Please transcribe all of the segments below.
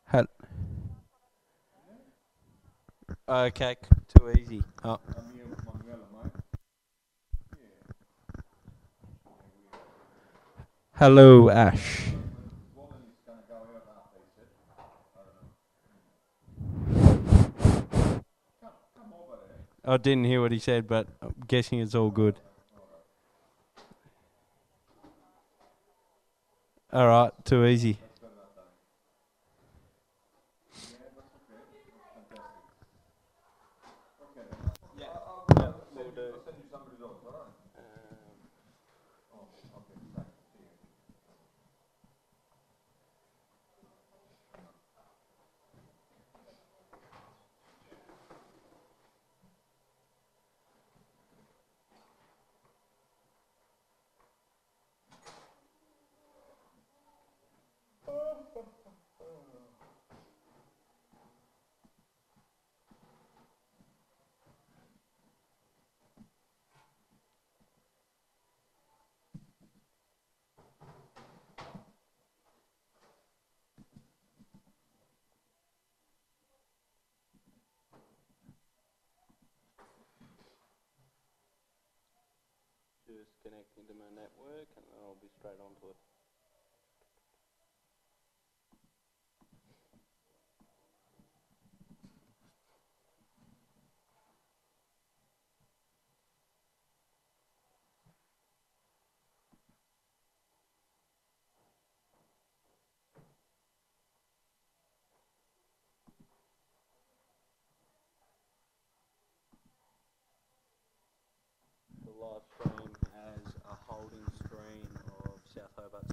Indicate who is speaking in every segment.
Speaker 1: Hel- okay, too easy. Oh. Hello, Ash. I didn't hear what he said, but I'm guessing it's all good. All right, too easy. Just connecting to my network, and then I'll be straight onto it. The live stream has a holding screen of South Hobart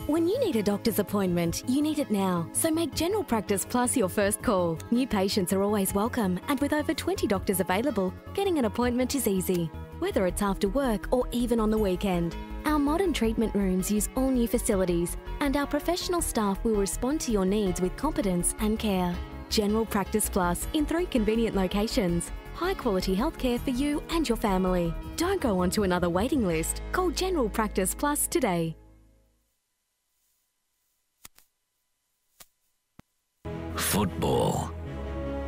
Speaker 2: When you need a doctor's appointment, you need it now. So make General Practice Plus your first call. New patients are always welcome, and with over 20 doctors available, getting an appointment is easy, whether it's after work or even on the weekend. Our modern treatment rooms use all new facilities, and our professional staff will respond to your needs with competence and care. General Practice Plus in 3 convenient locations. High quality healthcare for you and your family. Don't go on to another waiting list. Call General Practice Plus today.
Speaker 3: Football.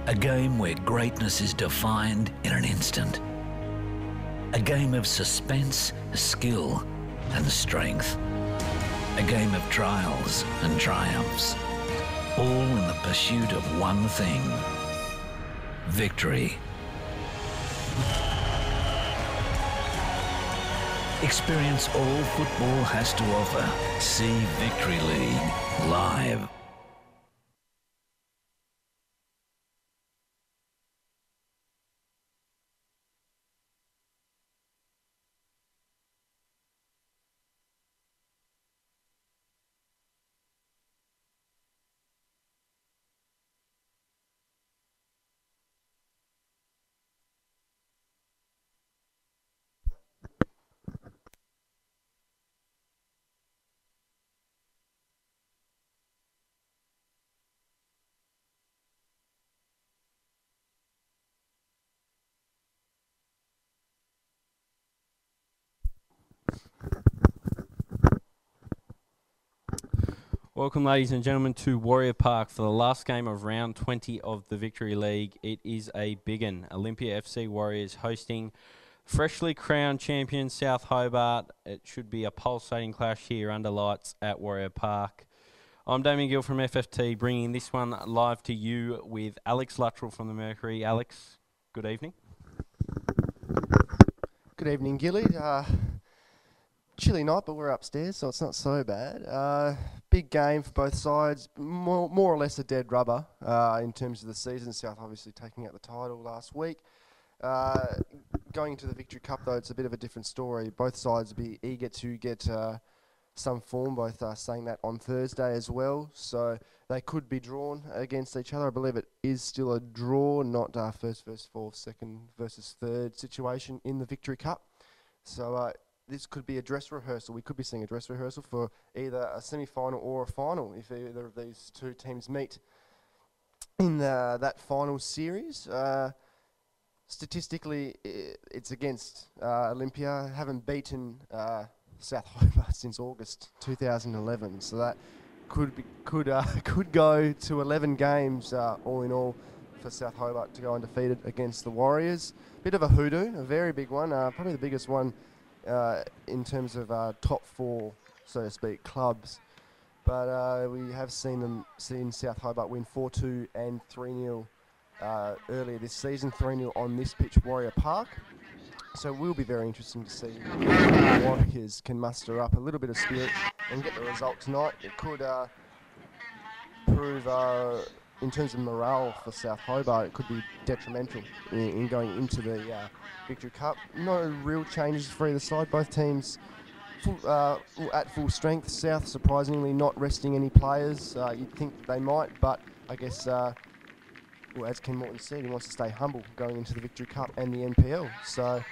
Speaker 3: A game where greatness is defined in an instant. A game of suspense, skill, and strength. A game of trials and triumphs. All in the pursuit of one thing: victory. Experience all football has to offer. See Victory League live.
Speaker 1: Welcome, ladies and gentlemen, to Warrior Park for the last game of round 20 of the Victory League. It is a big one. Olympia FC Warriors hosting freshly crowned champion South Hobart. It should be a pulsating clash here under lights at Warrior Park. I'm Damien Gill from FFT, bringing this one live to you with Alex Luttrell from the Mercury. Alex, good evening.
Speaker 4: Good evening, Gilly. Chilly night, but we're upstairs, so it's not so bad. Big game for both sides, more or less a dead rubber in terms of the season. South obviously taking out the title last week. Going into the Victory Cup, though, it's a bit of a different story. Both sides will be eager to get some form, both saying that on Thursday as well. So they could be drawn against each other. I believe it is still a draw, not first versus fourth, second versus third situation in the Victory Cup. So this could be a dress rehearsal. We could be seeing a dress rehearsal for either a semi-final or a final if either of these two teams meet in that final series. Statistically, it's against Olympia. Haven't beaten South Hobart since August 2011, so that could go to 11 games all in all for South Hobart to go undefeated against the Warriors. Bit of a hoodoo, a very big one, probably the biggest one in terms of top 4, so to speak, clubs. But we have seen South Hobart win 4-2 and 3-0 earlier this season, 3-0 on this pitch, Warrior Park. So it will be very interesting to see if the Warriors can muster up a little bit of spirit and get the result tonight. It could prove, in terms of morale for South Hobart, it could be detrimental in going into the Victory Cup. No real changes for either side. Both teams at full strength. South, surprisingly, not resting any players. You'd think they might, but I guess, well, as Ken Morton said, he wants to stay humble going into the Victory Cup and the NPL. So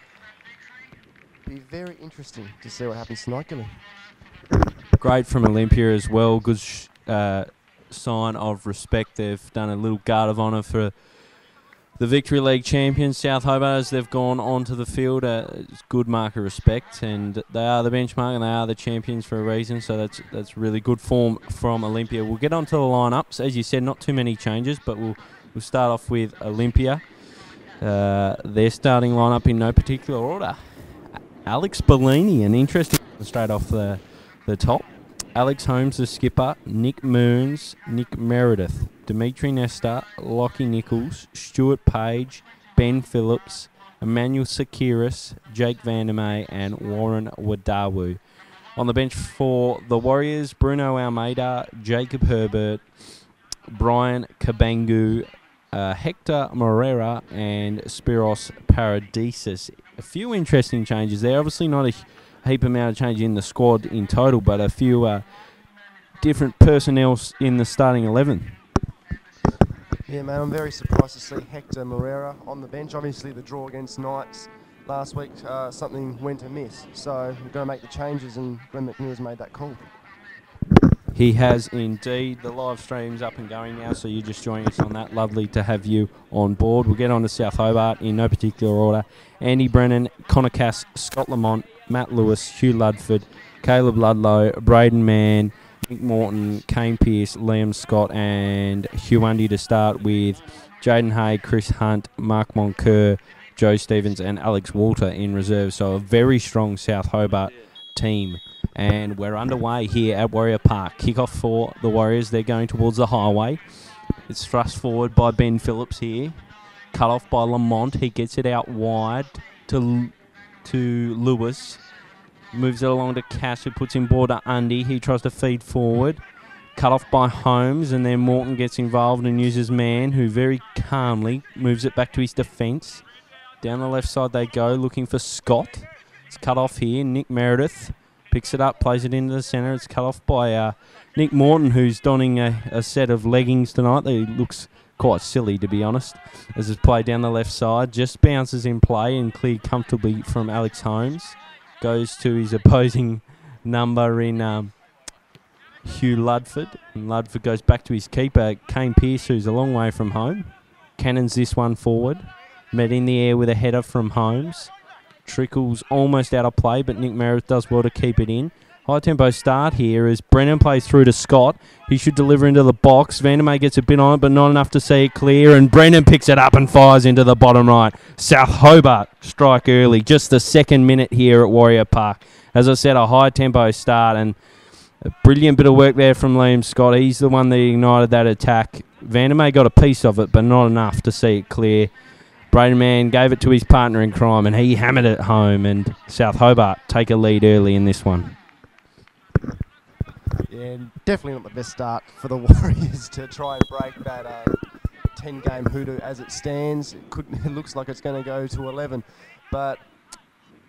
Speaker 4: be very interesting to see what happens tonight, Gilly.
Speaker 1: Great from Olympia as well. Good sign of respect. They've done a little guard of honour for the Victory League champions, South Hobart, as they've gone onto the field. It's good mark of respect, and they are the benchmark and they are the champions for a reason, so that's really good form from Olympia. We'll get onto the lineups. As you said, not too many changes, but we'll start off with Olympia. Their starting lineup in no particular order. Alex Bellini, an interesting straight off the top. Alex Holmes, the skipper. Nick Mearns, Nick Meredith, Dimitri Nesta, Lockie Nichols, Stuart Page, Ben Phillips, Emmanuel Sakiris, Jake Vandermeer, and Warren Wadawu. On the bench for the Warriors, Bruno Almeida, Jacob Herbert, Brian Kabangu, Hector Morera, and Spiros Paradises. A few interesting changes there. Obviously not a heap amount of change in the squad in total, but a few different personnel in the starting 11.
Speaker 4: Yeah, man, I'm very surprised to see Hector Moreira on the bench. Obviously, the draw against Knights last week, something went amiss. So we're going to make the changes, and Glenn McNeil's made that call.
Speaker 1: He has indeed. The live stream's up and going now, so you're just joining us on that. Lovely to have you on board. We'll get on to South Hobart in no particular order. Andy Brennan, Connor Cass, Scott Lamont, Matt Lewis, Hugh Ludford, Caleb Ludlow, Braden Mann, Nick Morton, Kane Pearce, Liam Scott, and Hugh Undy to start with. Jaden Hay, Chris Hunt, Mark Moncur, Joe Stevens, and Alex Walter in reserve. So a very strong South Hobart team. And we're underway here at Warrior Park. Kickoff for the Warriors. They're going towards the highway. It's thrust forward by Ben Phillips here. Cut off by Lamont. He gets it out wide to Lewis. Moves it along to Cass, who puts in border Undy. He tries to feed forward. Cut off by Holmes, and then Morton gets involved and uses Mann, who very calmly moves it back to his defence. Down the left side they go, looking for Scott. It's cut off here. Nick Meredith picks it up, plays it into the centre. It's cut off by Nick Morton, who's donning a set of leggings tonight. That looks quite silly, to be honest, as it's played down the left side. Just bounces in play and cleared comfortably from Alex Holmes. Goes to his opposing number in Hugh Ludford. And Ludford goes back to his keeper, Kane Pearce, who's a long way from home. Cannons this one forward. Met in the air with a header from Holmes. Trickles almost out of play, but Nick Meredith does well to keep it in. High tempo start here as Brennan plays through to Scott. He should deliver into the box. Vandermeer gets a bit on it, but not enough to see it clear. And Brennan picks it up and fires into the bottom right. South Hobart strike early. Just the second minute here at Warrior Park. As I said, a high tempo start and a brilliant bit of work there from Liam Scott. He's the one that ignited that attack. Vandermeer got a piece of it, but not enough to see it clear. Braden Mann gave it to his partner in crime, and he hammered it home. And South Hobart take a lead early in this one.
Speaker 4: Yeah, definitely not the best start for the Warriors to try and break that 10-game hoodoo as it stands. It looks like it's going to go to 11, but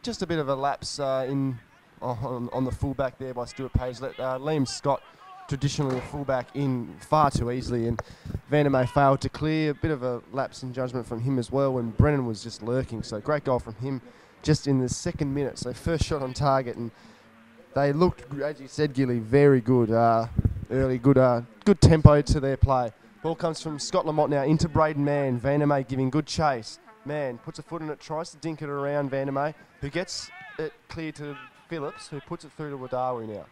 Speaker 4: just a bit of a lapse on the fullback there by Stuart Page. Let Liam Scott, traditionally a fullback, in far too easily, and Vandermeer failed to clear. A bit of a lapse in judgment from him as well, and Brennan was just lurking. So great goal from him just in the second minute. So first shot on target, and they looked, as you said, Gilly, very good early, good tempo to their play. Ball comes from Scott Lamont now into Braden Mann. Vandermeer giving good chase. Mann puts a foot in it, tries to dink it around Vandermeer, who gets it clear to Phillips, who puts it through to Wadawi now.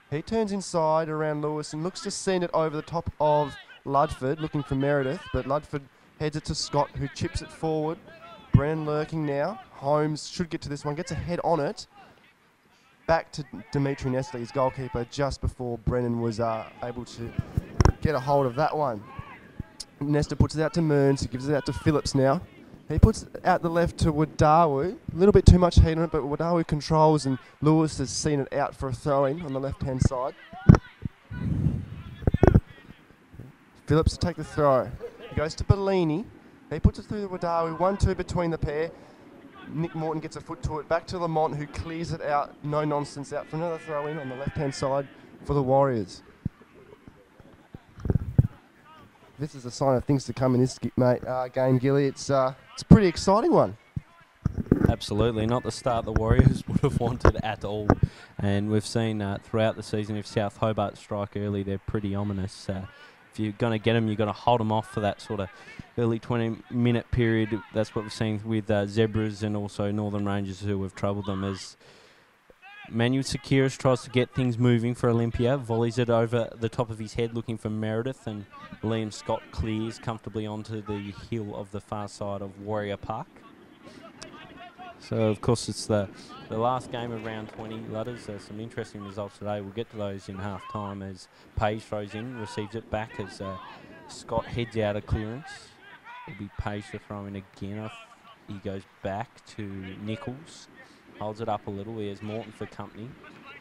Speaker 4: He turns inside around Lewis and looks to send it over the top of Ludford, looking for Meredith, but Ludford heads it to Scott, who chips it forward. Brennan lurking now. Holmes should get to this one, gets a head on it. Back to Dimitri Nestle, his goalkeeper, just before Brennan was able to get a hold of that one. Nestle puts it out to Mearns, he gives it out to Phillips now. He puts it out the left to Wadawi. A little bit too much heat on it, but Wadawi controls, and Lewis has seen it out for a throw-in on the left-hand side. Phillips to take the throw. He goes to Bellini. He puts it through the Wadawi. 1-2 between the pair. Nick Morton gets a foot to it. Back to Lamont, who clears it out. No nonsense, out for another throw-in on the left-hand side for the Warriors. This is a sign of things to come in this game, Gilly. It's a pretty exciting one.
Speaker 1: Absolutely, not the start the Warriors would have wanted at all. And we've seen throughout the season, if South Hobart strike early, they're pretty ominous. If you're going to get them, you've got to hold them off for that sort of early 20-minute period. That's what we've seen with Zebras and also Northern Rangers, who have troubled them, as Manuel Sekiris tries to get things moving for Olympia, volleys it over the top of his head looking for Meredith, and Liam Scott clears comfortably onto the hill of the far side of Warrior Park. So, of course, it's the last game of round 20, Ludders. There's some interesting results today. We'll get to those in half-time as Page throws in, receives it back as Scott heads out of clearance. It'll be Page to throw in again. He goes back to Nichols. Holds it up a little. He has Morton for company.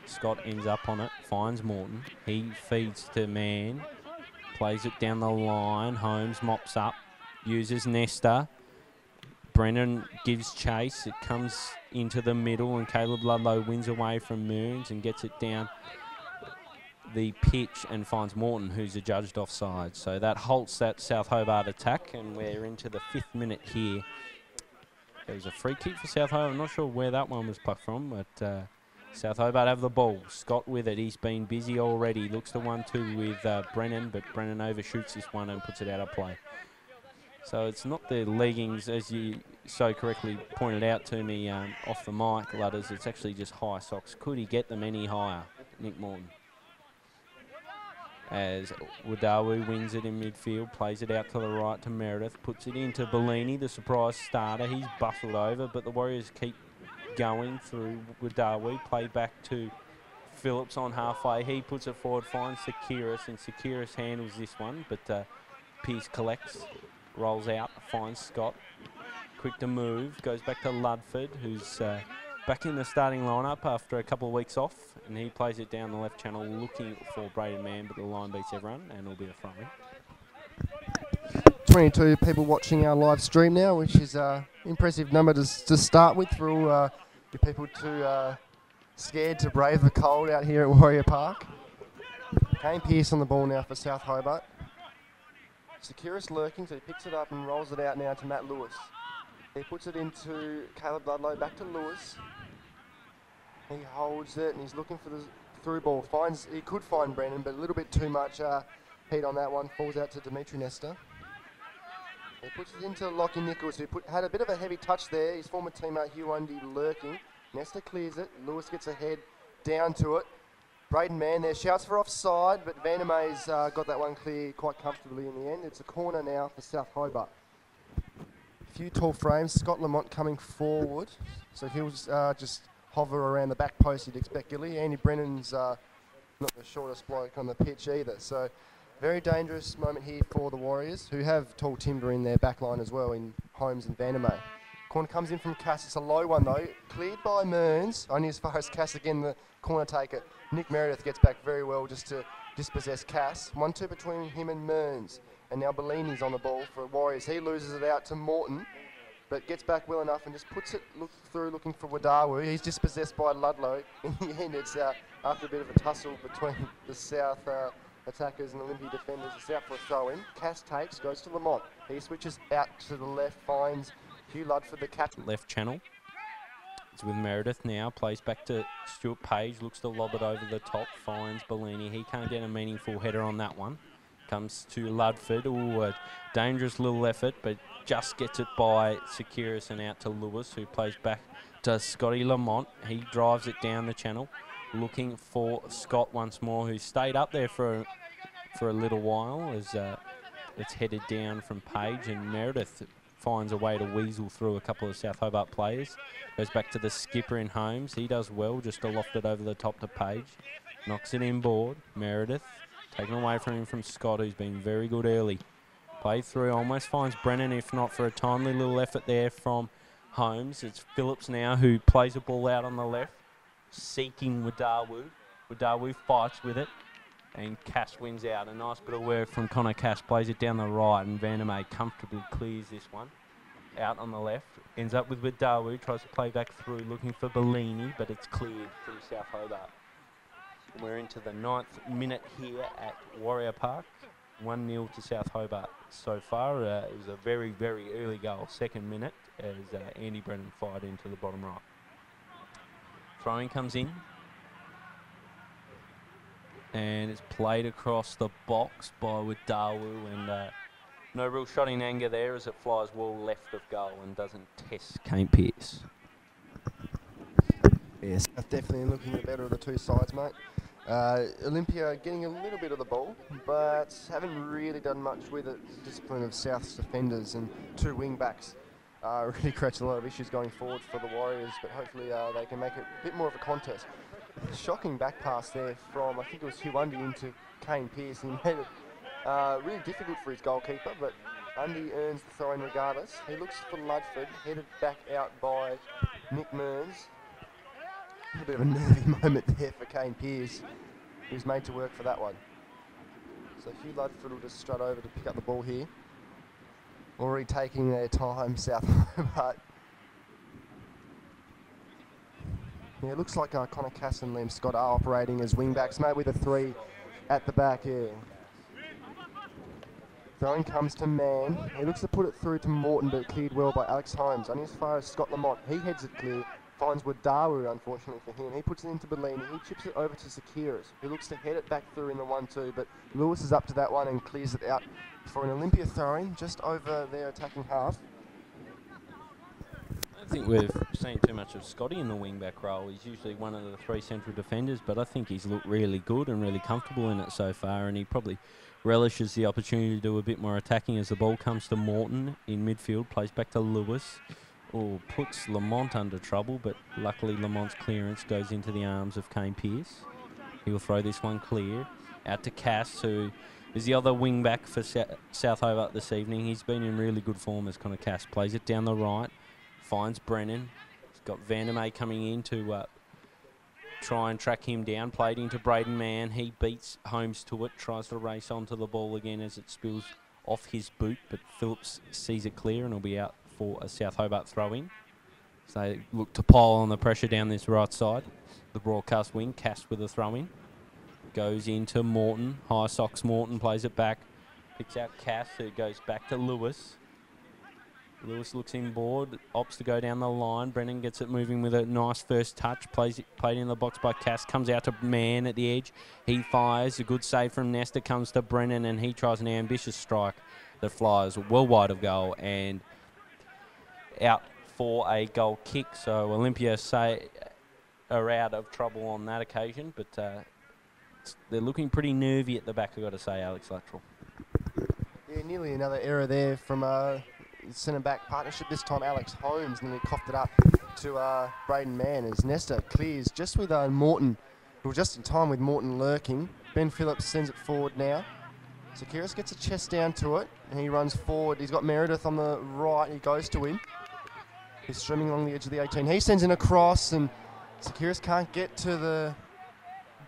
Speaker 1: Scott ends up on it, finds Morton. He feeds to Mann, plays it down the line. Holmes mops up, uses Nesta. Brennan gives chase. It comes into the middle, and Caleb Ludlow wins away from Mearns and gets it down the pitch and finds Morton, who's adjudged offside. So that halts that South Hobart attack, and we're into the 5th minute here. There was a free kick for South Hobart. I'm not sure where that one was plucked from, but South Hobart have the ball. Scott with it. He's been busy already. Looks to 1-2 with Brennan, but Brennan overshoots this one and puts it out of play. So it's not the leggings, as you so correctly pointed out to me off the mic, Ludders. It's actually just high socks. Could he get them any higher, Nick Morton? As Wadawu wins it in midfield, plays it out to the right to Meredith, puts it into Bellini, the surprise starter. He's bustled over, but the Warriors keep going through Wadawu. Play back to Phillips on halfway. He puts it forward, finds Sakiris, and Sakiris handles this one, but Pearce collects, rolls out, finds Scott. Quick to move, goes back to Ludford, who's back in the starting lineup after a couple of weeks off, and he plays it down the left channel looking for Braden Mann, but the line beats everyone, and it'll be a throw-in.
Speaker 4: 22 people watching our live stream now, which is an impressive number to start with for all you people too scared to brave the cold out here at Warrior Park. Kane Pearce on the ball now for South Hobart. Sakiris lurking, so he picks it up and rolls it out now to Matt Lewis. He puts it into Caleb Ludlow, back to Lewis. He holds it and he's looking for the through ball. He could find Brennan, but a little bit too much heat on that one. Falls out to Dimitri Nesta. He puts it into Lockie Nichols, who had a bit of a heavy touch there. His former teammate Hugh Undy lurking. Nesta clears it. Lewis gets a head down to it. Braden Mann there shouts for offside, but Vandermeer's got that one clear quite comfortably in the end. It's a corner now for South Hobart. A few tall frames. Scott Lamont coming forward, so he'll just hover around the back post you'd expect, Gilly. Andy Brennan's not the shortest bloke on the pitch either, so very dangerous moment here for the Warriors, who have tall timber in their back line as well in Holmes and Vandermeer. Corner comes in from Cass. It's a low one though, cleared by Mearns, only as far as Cass again, the corner taker. Nick Meredith gets back very well just to dispossess Cass. 1-2 between him and Mearns. And now Bellini's on the ball for Warriors. He loses it out to Morton, but gets back well enough and just puts it through looking for Wadawu. He's dispossessed by Ludlow. In the end, it's after a bit of a tussle between the South attackers and Olympia defenders. It's out for a throw-in. Cass takes, goes to Lamont. He switches out to the left, finds Hugh Ludford, the captain.
Speaker 1: Left channel. It's with Meredith now, plays back to Stuart Page, looks to lob it over the top, finds Bellini. He can't get a meaningful header on that one. Comes to Ludford. Ooh, a dangerous little effort, but just gets it by Sakiris and out to Lewis, who plays back to Scotty Lamont. He drives it down the channel, looking for Scott once more, who stayed up there for a little while as it's headed down from Page, and Meredith finds a way to weasel through a couple of South Hobart players. Goes back to the skipper in Holmes. He does well just to loft it over the top to Page. Knocks it inboard. Meredith taken away from him from Scott, who's been very good early. Play through, almost finds Brennan, if not for a timely little effort there from Holmes. It's Phillips now who plays the ball out on the left, seeking Wadawu. Wadawu fights with it, and Cass wins out. A nice bit of work from Connor Cass, plays it down the right, and Vandermeer comfortably clears this one. Out on the left, ends up with Wadawu, tries to play back through, looking for Bellini, but it's cleared from South Hobart. We're into the 9th minute here at Warrior Park. 1-0 to South Hobart so far. It was a very, very early goal, 2nd minute, as Andy Brennan fired into the bottom right. Throwing comes in. And it's played across the box by Wadawu, and no real shot in anger there as it flies well left of goal and doesn't test Kane Pearce.
Speaker 4: Yes, definitely looking the better of the two sides, mate. Olympia getting a little bit of the ball, but haven't really done much with it. Discipline of South's defenders and two wing backs really creates a lot of issues going forward for the Warriors, but hopefully they can make it a bit more of a contest. Shocking back pass there from, I think it was Hugh Undy into Kane Pearce, and he made it really difficult for his goalkeeper, but Undy earns the throw-in regardless. He looks for Ludford, headed back out by Nick Mearns. A bit of a nervy moment there for Kane Pearce, who's made to work for that one. So Hugh Ludford will just strut over to pick up the ball here. Already taking their time, South Hobart. Yeah, it looks like Connor Cass and Liam Scott are operating as wing backs, maybe with a 3 At the back, yeah. Throwing comes to Mann. He looks to put it through to Morton, but cleared well by Alex Holmes. Only as far as Scott Lamont. He heads it clear. Finds Wadawu, unfortunately for him. He puts it into Bellini. He chips it over to Sekiris, who looks to head it back through in the 1-2, but Lewis is up to that one and clears it out for an Olympia throw-in just over their attacking half.
Speaker 1: I don't think we've seen too much of Scotty in the wing-back role. He's usually one of the 3 central defenders, but I think he's looked really good and really comfortable in it so far, and he probably relishes the opportunity to do a bit more attacking as the ball comes to Morton in midfield, plays back to Lewis. Puts Lamont under trouble, but luckily Lamont's clearance goes into the arms of Kane Pearce. He'll throw this one clear out to Cass, who is the other wing back for South Hobart this evening. He's been in really good form as Connor Cass. Plays it down the right, finds Brennan. He's got Vandermeer coming in to try and track him down. Played into Braden Mann. He beats Holmes to it, tries to race onto the ball again as it spills off his boot, but Phillips sees it clear and will be out for a South Hobart throw-in. So they look to pile on the pressure down this right side. The broadcast wing, Cass with a throw-in. Goes into Morton. High socks Morton, plays it back. Picks out Cass, who goes back to Lewis. Lewis looks inboard, opts to go down the line. Brennan gets it moving with a nice first touch. Played in the box by Cass. Comes out to Mann at the edge. He fires. A good save from Nesta. Comes to Brennan, and he tries an ambitious strike that flies well wide of goal and out for a goal kick. So Olympia are out of trouble on that occasion, but they're looking pretty nervy at the back, I've got to say, Alex Luttrell.
Speaker 4: Yeah, nearly another error there from centre-back partnership. This time Alex Holmes nearly coughed it up to Braden Mann as Nesta clears just with Morton, who just in time with Morton lurking. Ben Phillips sends it forward now. Sekiris gets a chest down to it, and he runs forward. He's got Meredith on the right. He goes to him. He's streaming along the edge of the 18. He sends in a cross, and Sekiris can't get to the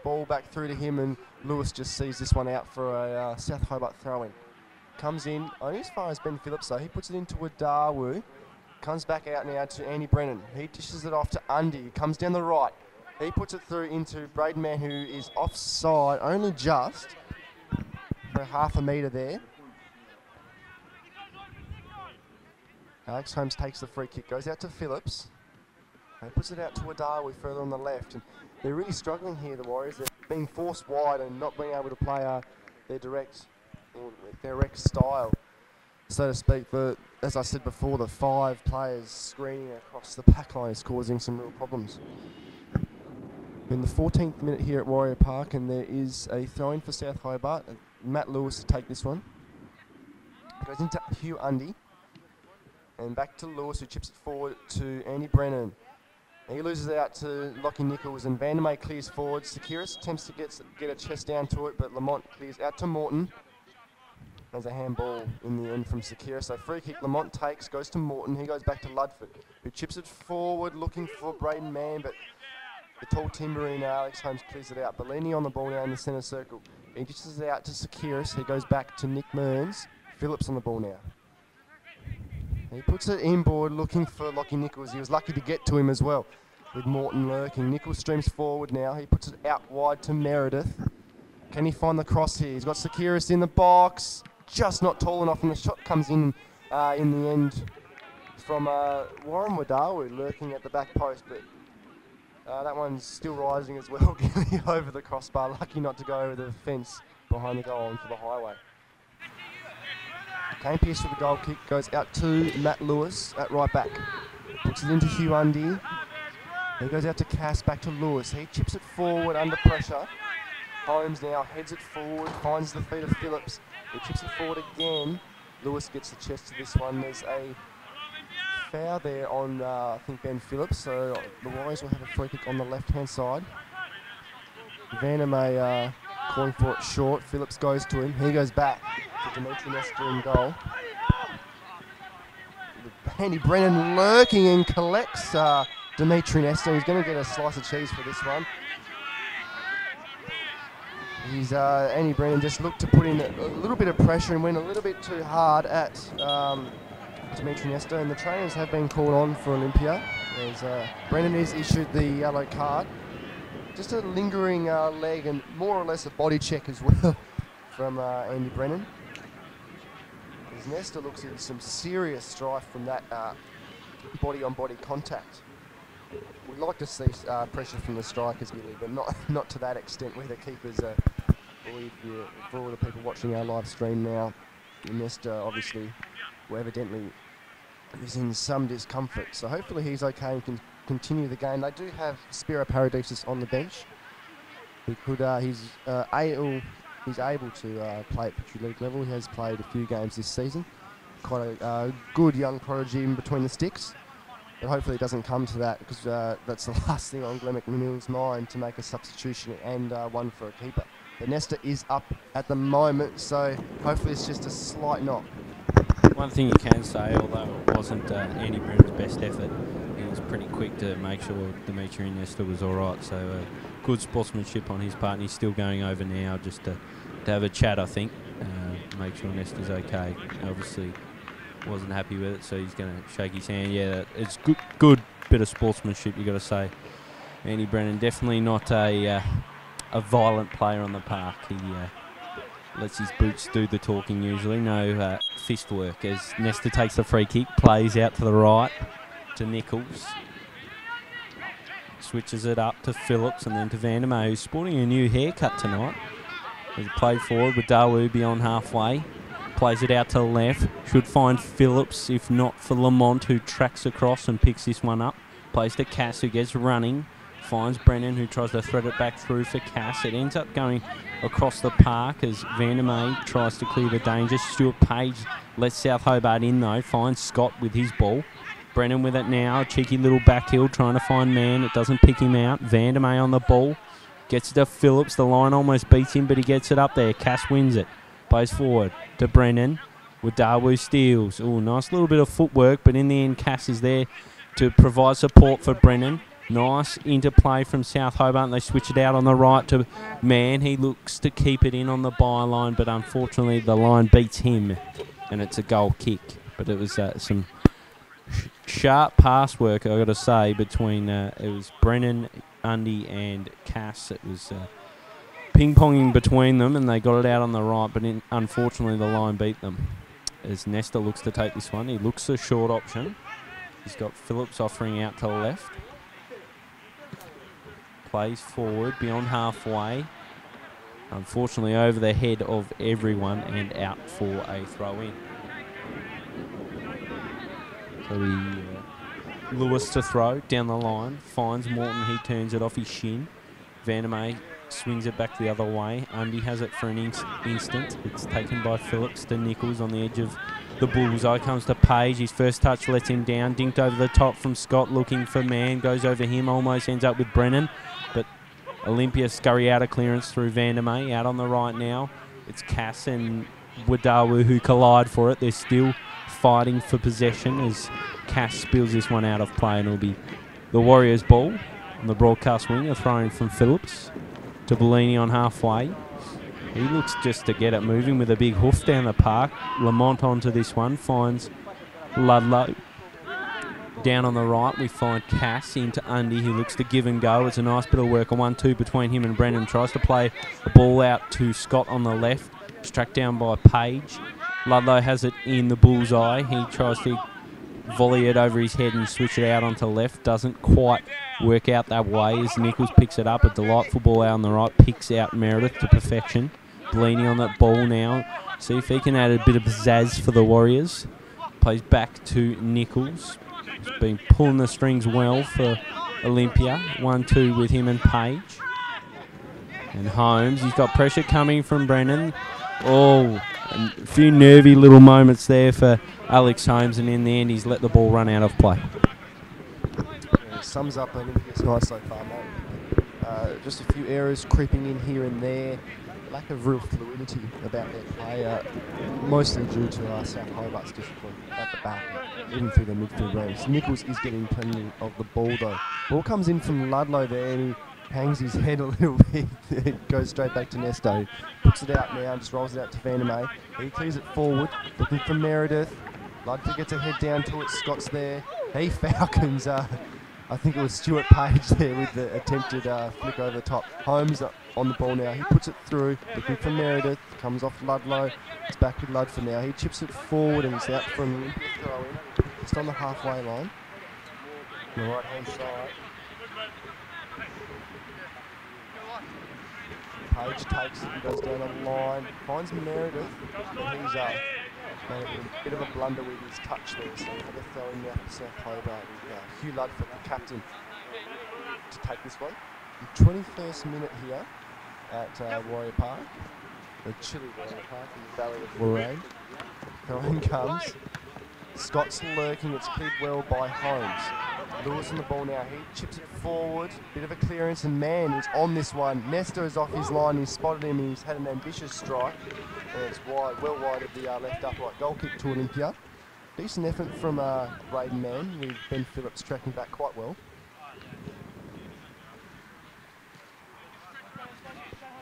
Speaker 4: ball back through to him, and Lewis just sees this one out for a South Hobart throw-in. Comes in only as far as Ben Phillips, though. He puts it into Wadawu. Comes back out now to Andy Brennan. He dishes it off to Undy. Comes down the right. He puts it through into Braden Mann, who is offside only just for half a metre there. Alex Holmes takes the free kick, goes out to Phillips. He puts it out to Wadawu further on the left. And they're really struggling here, the Warriors. They're being forced wide and not being able to play their direct style, so to speak. But as I said before, the 5 players screening across the back line is causing some real problems. In the 14th minute here at Warrior Park, and there is a throw-in for South Hobart. Matt Lewis to take this one. Goes into Hugh Undy. And back to Lewis, who chips it forward to Andy Brennan. He loses it out to Lockie Nichols, and Vandermeer clears forward. Sekiris attempts to get a chest down to it, but Lamont clears out to Morton. There's a handball in the end from Sekiris. So free kick Lamont takes, goes to Morton. He goes back to Ludford, who chips it forward, looking for Braden Mann, but the tall Timberine Alex Holmes clears it out. Bellini on the ball now in the centre circle. He dishes it out to Sekiris. He goes back to Nick Mearns. Phillips on the ball now. He puts it inboard, looking for Lockie Nichols. He was lucky to get to him as well, with Morton lurking. Nichols streams forward now. He puts it out wide to Meredith. Can he find the cross here? He's got Sekiris in the box, just not tall enough, and the shot comes in the end from Warren Wadawu lurking at the back post, but that one's still rising as well, getting over the crossbar. Lucky not to go over the fence behind the goal onto the highway. Kane Pearce with the goal kick, goes out to Matt Lewis at right back. Puts it into Hugh Undy. He goes out to Cass, back to Lewis. He chips it forward under pressure. Holmes now heads it forward, finds the feet of Phillips. He chips it forward again. Lewis gets the chest to this one. There's a foul there on, I think, Ben Phillips. So the Warriors will have a free kick on the left-hand side. Vandermeer calling for it short. Phillips goes to him. He goes back to Dimitri Nesta in goal. Andy Brennan lurking and collects Dimitri Nesta. He's going to get a slice of cheese for this one. Andy Brennan just looked to put in a little bit of pressure and went a little bit too hard at Dimitri Nesta, and the trainers have been called on for Olympia as Brennan is issued the yellow card. just a lingering leg and more or less a body check as well from Andy Brennan. As Nesta looks at some serious strife from that body-on-body contact. We'd like to see pressure from the strikers, really, but not to that extent where the keepers are. For all the people watching our live stream now, Nesta obviously, evidently, is in some discomfort. So hopefully he's okay and can continue the game. They do have Spiro Paradisus on the bench. He could, he's able to play at Victory League level. He has played a few games this season. Quite a good young prodigy in between the sticks. But hopefully it doesn't come to that, because that's the last thing on Glenn McNeil's mind, to make a substitution and one for a keeper. But Nesta is up at the moment, so hopefully it's just a slight knock.
Speaker 1: One thing you can say, although it wasn't Andy Brennan's best effort, he was pretty quick to make sure Dimitri Nesta was all right. So good sportsmanship on his part, and he's still going over now just to have a chat, I think, make sure Nesta's okay. Obviously wasn't happy with it, so he's going to shake his hand. Yeah, it's good bit of sportsmanship, you got to say. Andy Brennan definitely not a violent player on the park. He lets his boots do the talking usually. No fist work, as Nesta takes the free kick, plays out to the right to Nichols. Switches it up to Phillips and then to Vandermeer, who's sporting a new haircut tonight. He's played forward with Dawu beyond halfway. Plays it out to the left. Should find Phillips, if not for Lamont, who tracks across and picks this one up. Plays to Cass, who gets running. Finds Brennan, who tries to thread it back through for Cass. It ends up going across the park as Vandermeer tries to clear the danger. Stuart Page lets South Hobart in, though. Finds Scott with his ball. Brennan with it now. Cheeky little backheel trying to find man. It doesn't pick him out. Vandermeer on the ball. Gets it to Phillips. The line almost beats him, but he gets it up there. Cass wins it. Plays forward to Brennan with Dawu steals. Oh, nice little bit of footwork, but in the end, Cass is there to provide support for Brennan. Nice interplay from South Hobart. They switch it out on the right to Mann. He looks to keep it in on the byline, but unfortunately the line beats him, and it's a goal kick. But it was some sharp pass work, I've got to say, between it was Brennan, Undy and Cass. It was ping-ponging between them, and they got it out on the right, but unfortunately the line beat them. As Nesta looks to take this one, he looks a short option. He's got Phillips offering out to the left. Plays forward beyond halfway. Unfortunately over the head of everyone and out for a throw-in. So Lewis to throw down the line. Finds Morton, he turns it off his shin. Vandermeer swings it back the other way. Undy has it for an instant. It's taken by Phillips to Nichols on the edge of the bullseye. Comes to Page. His first touch lets him down. Dinked over the top from Scott, looking for Mann. Goes over him. Almost ends up with Brennan. But Olympia scurry out of clearance through Vandermeer. Out on the right now. It's Cass and Wadawu who collide for it. They're still fighting for possession as Cass spills this one out of play, and it'll be the Warriors' ball on the broadcast wing. A throw in from Phillips to Bellini on halfway. He looks just to get it moving with a big hoof down the park. Lamont onto this one, finds Ludlow. Down on the right, we find Cass into Undy, who looks to give and go. It's a nice bit of work, a 1-2 between him and Brennan. Tries to play a ball out to Scott on the left. It's tracked down by Page. Ludlow has it in the bullseye. He tries to volley it over his head and switch it out onto left. Doesn't quite work out that way as Nichols picks it up. A delightful ball out on the right. Picks out Meredith to perfection. Bellini on that ball now. See if he can add a bit of pizzazz for the Warriors. Plays back to Nichols. He's been pulling the strings well for Olympia. 1-2 with him and Page. And Holmes, he's got pressure coming from Brennan. Oh, a few nervy little moments there for Alex Holmes, and in the end he's let the ball run out of play.
Speaker 4: Yeah, sums up Olympia's night so far, mate. Just a few errors creeping in here and there. Lack of real fluidity about their play, mostly due to South Hobart's discipline at the back, even through the midfield range. Nichols is getting plenty of the ball though. Ball comes in from Ludlow there, and he hangs his head a little bit. It goes straight back to Nesto. Puts it out now, just rolls it out to Vandermeer. He clears it forward, looking for Meredith. Ludlow gets a head down to it. Scott's there. He falcons I think it was Stuart Page there with the attempted flick over the top. Holmes on the ball now. He puts it through, looking for Meredith. Comes off Ludlow. It's back with Lud for now. He chips it forward and it's out for an Olympia throw in. Just on the halfway line. On the right hand side. Page takes it and goes down the line. Finds Meredith. And he's made a bit of a blunder with his touch there. So another throw in now for South Hobart with Hugh Ludford, the captain, to take this one. The 21st minute here at Warrior Park. The chilly Warrior Park in the Valley of Lorraine. Throw-in comes. Scott's lurking. It's cleared well by Holmes. Lewis on the ball now. He chips it forward. Bit of a clearance, and man is on this one. Nesta is off his line. He's spotted him. He's had an ambitious strike. And it's wide, well wide of the left upright. Goal kick to Olympia. Decent effort from Braden Mann with Ben Phillips tracking back quite well.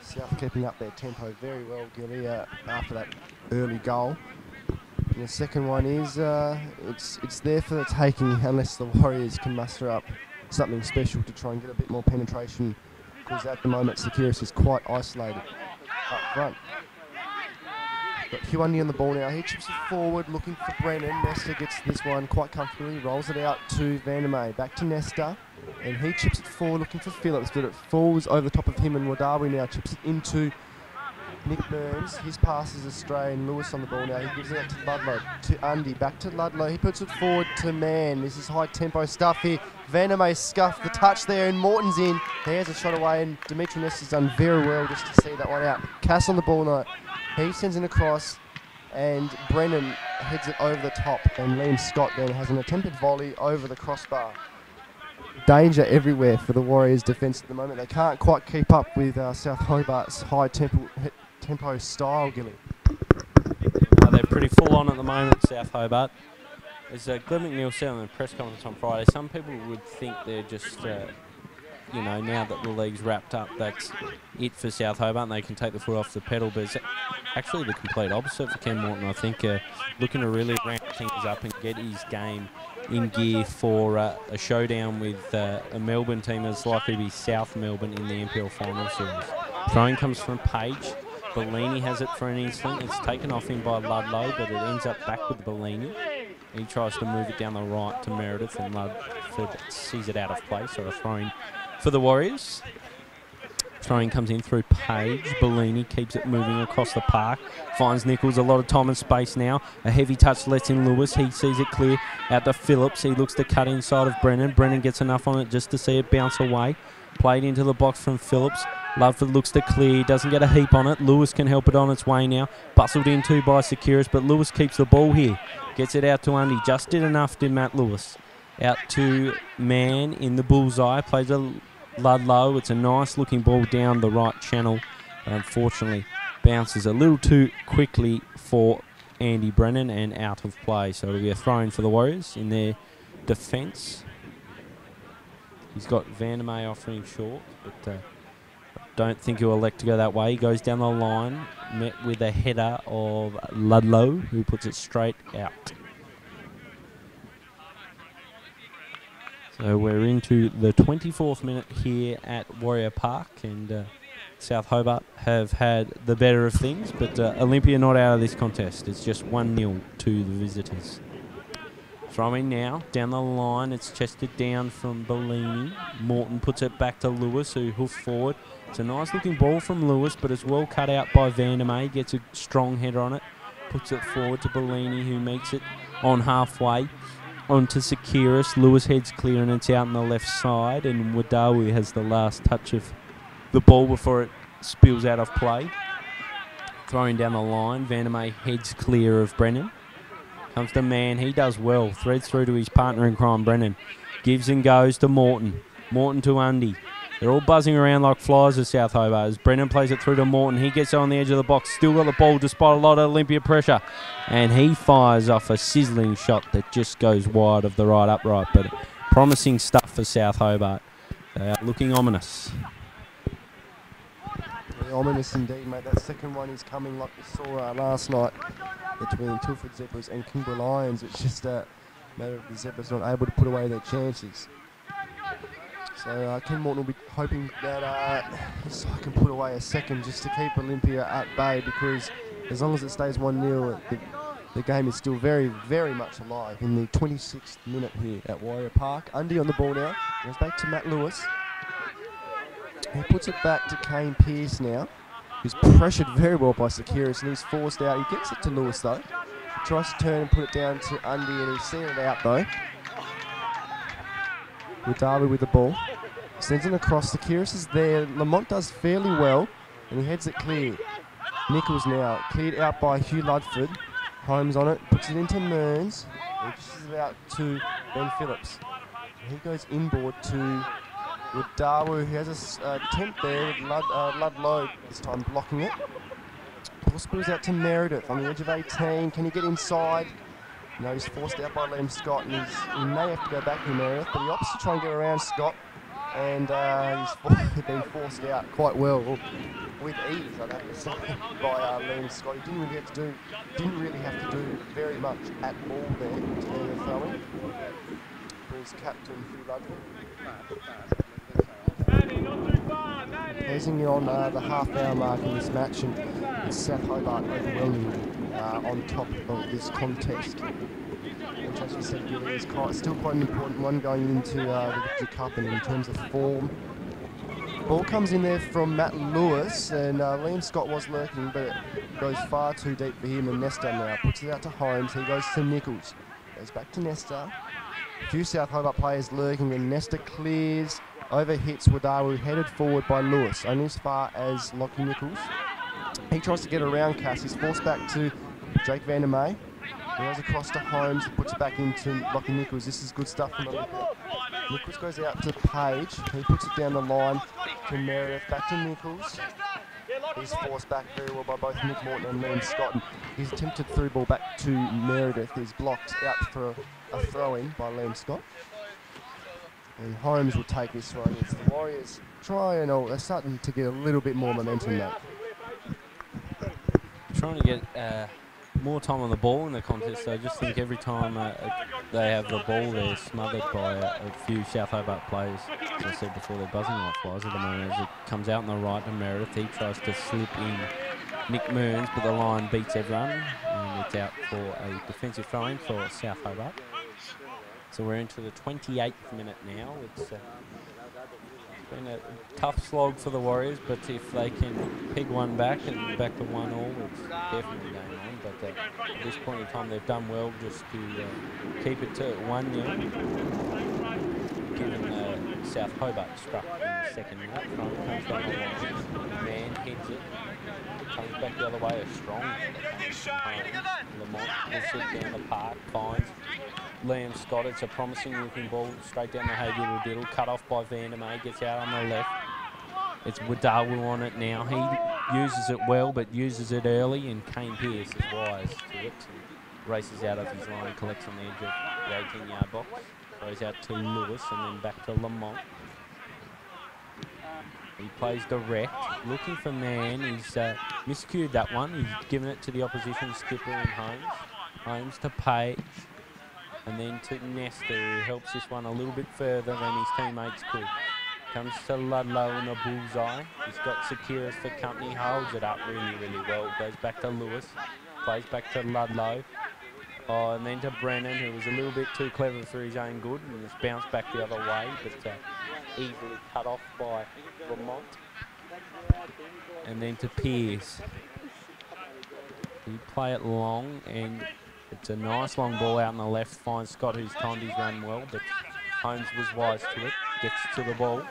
Speaker 4: South keeping up their tempo very well, Gilly, after that early goal. And the second one is, it's there for the taking unless the Warriors can muster up something special to try and get a bit more penetration, because at the moment Sekiris is quite isolated up front. Got Huandi on the ball now. He chips it forward, looking for Brennan. Nesta gets this one quite comfortably, rolls it out to Vandermeer. Back to Nesta, and he chips it forward, looking for Phillips, but it falls over the top of him, and Wadawi now chips it into Nick Burns. His pass is astray, and Lewis on the ball now. He gives it out to Ludlow, to Undy, back to Ludlow. He puts it forward to Mann. This is high tempo stuff here. Vandermeer scuffed the touch there, and Morton's in. He has a shot away, and Dimitri Nesta's done very well just to see that one out. Cass on the ball now. He sends it across, and Brennan heads it over the top, and Liam Scott then has an attempted volley over the crossbar. Danger everywhere for the Warriors' defence at the moment. They can't quite keep up with South Hobart's high tempo style, Gilly.
Speaker 1: They're pretty full on at the moment, South Hobart. As Glenn McNeil said on the press conference on Friday, some people would think they're just, now that the league's wrapped up, that's it for South Hobart and they can take the foot off the pedal. But it's actually the complete opposite for Ken Morton, I think, looking to really ramp things up and get his game in gear for a showdown with a Melbourne team that's likely to be South Melbourne in the NPL Final Series. Throwing comes from Page. Bellini has it for an instant. It's taken off him by Ludlow, but it ends up back with Bellini. He tries to move it down the right to Meredith, and Ludford sees it out of place, or a throw-in for the Warriors. Throwing comes in through Page. Bellini keeps it moving across the park. Finds Nichols a lot of time and space now. A heavy touch lets in Lewis. He sees it clear out to Phillips. He looks to cut inside of Brennan. Brennan gets enough on it just to see it bounce away. Played into the box from Phillips. Ludford looks to clear. Doesn't get a heap on it. Lewis can help it on its way now. Bustled into by Sekiris, but Lewis keeps the ball here. Gets it out to Undy. Just did enough, did Matt Lewis. Out to Mann in the bullseye. Plays a Ludlow. It's a nice looking ball down the right channel, but unfortunately bounces a little too quickly for Andy Brennan and out of play. So it'll be a throw-in for the Warriors in their defence. He's got Vandermeer offering short, but don't think he'll elect to go that way. He goes down the line, met with a header of Ludlow, who puts it straight out. So we're into the 24th minute here at Warrior Park, and South Hobart have had the better of things, but Olympia not out of this contest. It's just 1-0 to the visitors. Throwing now, down the line, it's chested down from Bellini. Morton puts it back to Lewis, who hoofs forward. It's a nice looking ball from Lewis, but it's well cut out by Vandermeer. Gets a strong header on it, puts it forward to Bellini, who makes it on halfway. Onto Sekiris. Lewis heads clear and it's out on the left side, and Wadawi has the last touch of the ball before it spills out of play. Throwing down the line, Vandermeer heads clear of Brennan. Comes to Mann. He does well. Threads through to his partner in crime, Brennan. Gives and goes to Morton. Morton to Undy. They're all buzzing around like flies at South Hobart as Brennan plays it through to Morton. He gets on the edge of the box. Still got the ball despite a lot of Olympia pressure. And he fires off a sizzling shot that just goes wide of the right upright. But promising stuff for South Hobart. They are looking ominous.
Speaker 4: Ominous indeed, mate. That second one is coming like we saw last night between Tilford Zebras and Kingborough Lions. It's just a matter of the Zebras not able to put away their chances. So Ken Morton will be hoping that this side can put away a second just to keep Olympia at bay, because as long as it stays 1-0, the game is still very, very much alive in the 26th minute here at Warrior Park. Undy on the ball now. Goes back to Matt Lewis. He puts it back to Kane Pearce now, who's pressured very well by Sekiris, and he's forced out. He gets it to Lewis though. He tries to turn and put it down to Undy, and he's seen it out though. With Darby with the ball. Sends it across. Sekiris is there. Lamont does fairly well, and he heads it clear. Nichols now cleared out by Hugh Ludford. Holmes on it, puts it into Mearns. Which is about to Ben Phillips. He goes inboard to Darwin, who has a attempt there with Ludlow this time blocking it. Ball spills out to Meredith on the edge of 18. Can he get inside? No, he's forced out by Liam Scott, and he may have to go back to Meredith, but he opts to try and get around Scott, and he's been forced out quite well, with ease, I'd have to say, by Liam Scott. He didn't really have to do very much at all there to get the throwing. His captain Hugh Ludford. Heading on the half-hour mark in this match, and it's South Hobart overwhelmingly on top of this contest, which, as we said, really is still quite an important one going into the Victory Cup, and in terms of form. Ball comes in there from Matt Lewis, and Liam Scott was lurking, but it goes far too deep for him, and Nesta now puts it out to Holmes. He goes to Nichols, goes back to Nesta. A few South Hobart players lurking, and Nesta clears, overhits Wadawu, headed forward by Lewis, only as far as Lockie Nichols. He tries to get around Cass. He's forced back to Jake Van der May. He goes across to Holmes, puts it back into Lockie Nichols. This is good stuff from Olympia. Nichols goes out to Page. He puts it down the line to Meredith. Back to Nichols. He's forced back very well by both Nick Morton and Liam Scott. His attempted through ball back to Meredith is blocked out for a throw-in by Liam Scott. And Holmes will take this throw against the Warriors. They're starting to get a little bit more momentum now.
Speaker 1: Trying to get more time on the ball in the contest. I just think every time they have the ball, they're smothered by a few South Hobart players. As I said before, they're buzzing like flies at the moment. As it comes out on the right to Meredith, he tries to slip in Nick Mearns, but the line beats everyone, and it's out for a defensive throw-in for South Hobart. So we're into the 28th minute now. It's been a tough slog for the Warriors, but if they can peg one back and back to 1-1, it's definitely going on. But at this point in time, they've done well just to keep it to 1-0, given South Hobart struck in the second minute. Comes down the line, man heads it, comes back the other way, a strong Lamont puts it down the park, finds Liam Scott. It's a promising looking ball straight down the Hay Diddle, cut off by Van der May, gets out on the left. It's Wadawu on it now. He uses it well, but uses it early, and Kane Pearce is wise to it and races out of his line, collects on the edge of the 18-yard box, throws out to Lewis and then back to Lamont. He plays direct, looking for man. He's miscued that one. He's given it to the opposition skipper in Holmes. Holmes to Page. And then to Nesta, who helps this one a little bit further than his teammates could. Comes to Ludlow in the bullseye. He's got Sekiris for company, holds it up really, really well. Goes back to Lewis, plays back to Ludlow. And then to Brennan, who was a little bit too clever for his own good, and it's bounced back the other way, but easily cut off by Vermont. And then to Pearce. He play it long, and it's a nice long ball out on the left. Finds Scott, who's timed his run well, but Holmes was wise to it. Gets to the ball.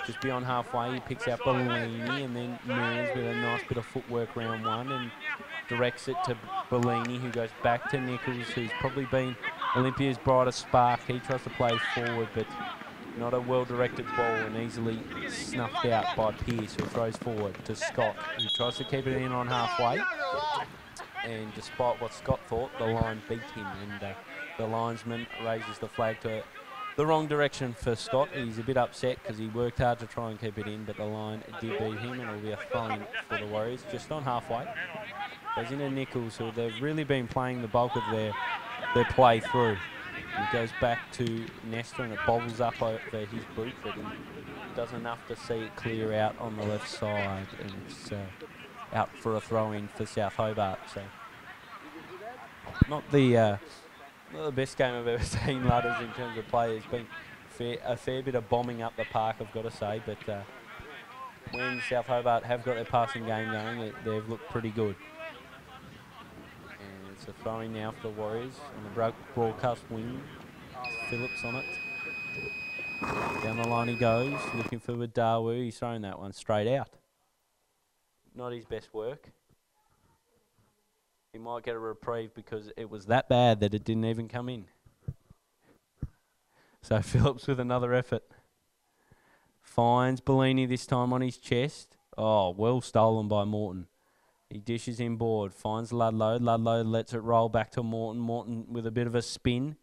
Speaker 1: Just beyond halfway, he picks out Bellini, and then Mearns with a nice bit of footwork round one, and directs it to Bellini, who goes back to Nichols, who's probably been Olympia's brightest spark. He tries to play forward, but not a well-directed ball, and easily snuffed out by Pearce, who throws forward to Scott, who tries to keep it in on halfway. And despite what Scott thought, the line beat him, and the linesman raises the flag to the wrong direction for Scott. He's a bit upset because he worked hard to try and keep it in, but the line did beat him, and it'll be a throw-in for the Warriors just on halfway. Goes into Nichols, who they've really been playing the bulk of their play through. He goes back to Nesta and it bobbles up over his boot, but he does enough to see it clear out on the left side, and it's out for a throw-in for South Hobart. So not the best game I've ever seen, Ludders, in terms of play. It's been a fair bit of bombing up the park, I've got to say, but when South Hobart have got their passing game going, they've looked pretty good. And it's a throw-in now for the Warriors on the broadcast wing. Phillips on it. Down the line he goes, looking for Wadawu. He's throwing that one straight out. Not his best work. He might get a reprieve because it was that bad that it didn't even come in. So Phillips with another effort. Finds Bellini this time on his chest. Oh, well stolen by Morton. He dishes inboard, finds Ludlow. Ludlow lets it roll back to Morton. Morton with a bit of a spin.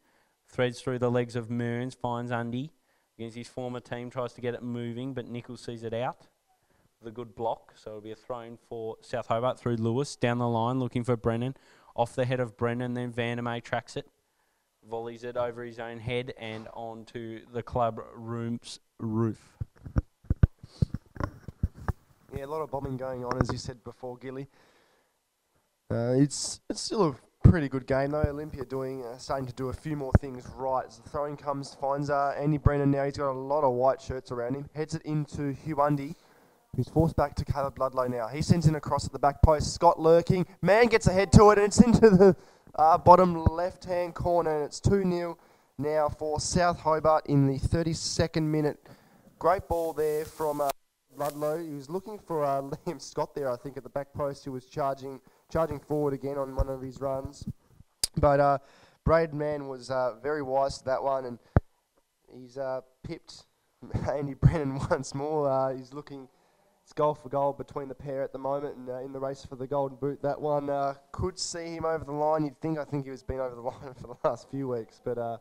Speaker 1: Threads through the legs of Mearns, finds Undy. Against his former team, tries to get it moving, but Nichols sees it out. The good block, so it'll be a throw-in for South Hobart through Lewis. Down the line, looking for Brennan. Off the head of Brennan, then Vandermeer tracks it. Volleys it over his own head and onto the club room's roof.
Speaker 4: Yeah, a lot of bombing going on, as you said before, Gilly. It's still a pretty good game, though. Olympia starting to do a few more things right. As the throwing comes, finds Andy Brennan now. He's got a lot of white shirts around him. Heads it into Hugh Undy, who's forced back to Caleb Ludlow now. He sends in across at the back post. Scott lurking. Man gets ahead to it, and it's into the bottom left-hand corner, and it's 2-0 now for South Hobart in the 32nd minute. Great ball there from Ludlow. He was looking for Liam Scott there, I think, at the back post, who was charging forward again on one of his runs. But Braden Mann was very wise to that one, and he's pipped Andy Brennan once more. He's looking, it's goal for goal between the pair at the moment, and in the race for the golden boot. That one could see him over the line. I think he was been over the line for the last few weeks, but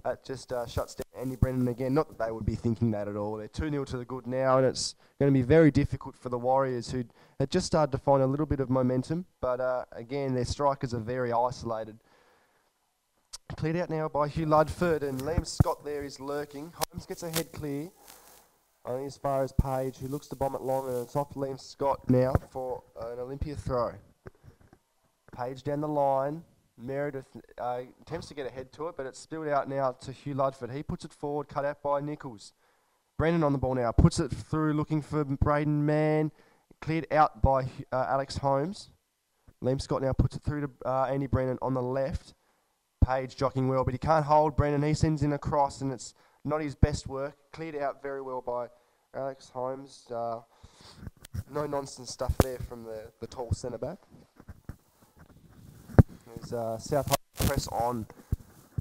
Speaker 4: that just shuts down Andy Brennan again. Not that they would be thinking that at all. They're 2-0 to the good now, and it's going to be very difficult for the Warriors, who had just started to find a little bit of momentum. But again, their strikers are very isolated. Cleared out now by Hugh Ludford, and Liam Scott there is lurking. Holmes gets a head clear, only as far as Page, who looks to bomb it long, and it's off Liam Scott now for an Olympia throw. Page down the line. Meredith attempts to get ahead to it, but it's spilled out now to Hugh Ludford. He puts it forward, cut out by Nichols. Brennan on the ball now, puts it through, looking for Braden Mann. Cleared out by Alex Holmes. Liam Scott now puts it through to Andy Brennan on the left. Page jockeying well, but he can't hold Brennan. He sends in a cross, and it's not his best work. Cleared out very well by Alex Holmes. No nonsense stuff there from the tall centre back. There's South press on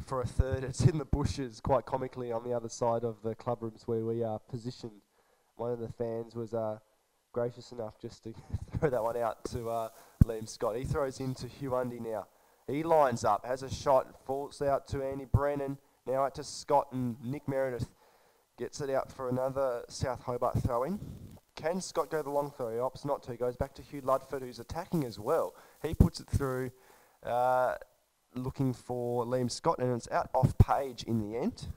Speaker 4: for a third. It's in the bushes, quite comically, on the other side of the club rooms where we are positioned. One of the fans was gracious enough just to throw that one out to Liam Scott. He throws into Hugh Undy now. He lines up, has a shot, falls out to Andy Brennan, now out to Scott, and Nick Meredith gets it out for another South Hobart throw-in. Can Scott go the long throw? He opts not to. Goes back to Hugh Ludford, who's attacking as well. He puts it through, looking for Liam Scott, and it's out off Page in the end.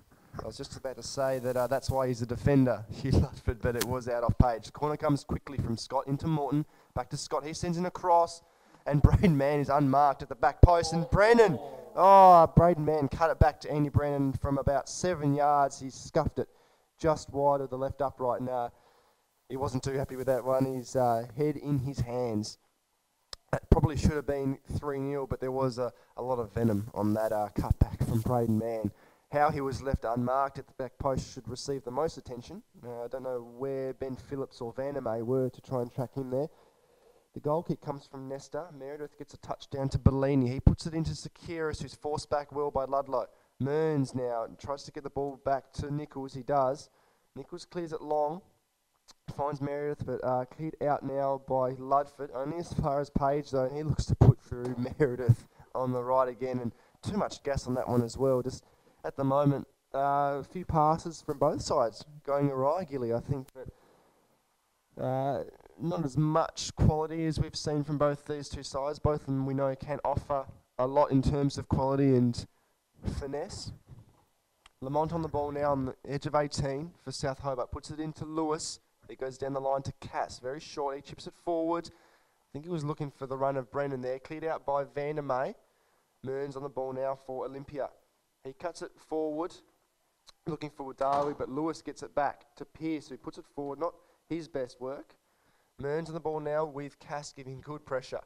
Speaker 4: I was just about to say that that's why he's a defender, Hugh Ludford, but it was out off Page. The corner comes quickly from Scott into Morton. Back to Scott. He sends in a cross, and Braden Mann is unmarked at the back post. And Braden Mann cut it back to Andy Brennan from about 7 yards. He scuffed it just wide of the left upright, and he wasn't too happy with that one. His head in his hands. That probably should have been 3-0, but there was a lot of venom on that cutback from Braden Mann. How he was left unmarked at the back post should receive the most attention. I don't know where Ben Phillips or Vandermeer were to try and track him there. The goal kick comes from Nesta. Meredith gets a touchdown to Bellini. He puts it into Sekiris, who's forced back well by Ludlow. Mearns now tries to get the ball back to Nichols. He does. Nichols clears it long. Finds Meredith, but cleared out now by Ludford. Only as far as Page, though. He looks to put through Meredith on the right again. And too much gas on that one as well. Just at the moment, a few passes from both sides going awry, Gilly, I think. But not as much quality as we've seen from both these two sides. Both of them we know can offer a lot in terms of quality, and finesse. Lamont on the ball now on the edge of 18 for South Hobart. Puts it into Lewis. It goes down the line to Cass. Very short. He chips it forward. I think he was looking for the run of Brennan there. Cleared out by Vandermeer. Mearns on the ball now for Olympia. He cuts it forward. Looking for Darley, but Lewis gets it back to Pearce, who puts it forward. Not his best work. Mearns on the ball now with Cass giving good pressure.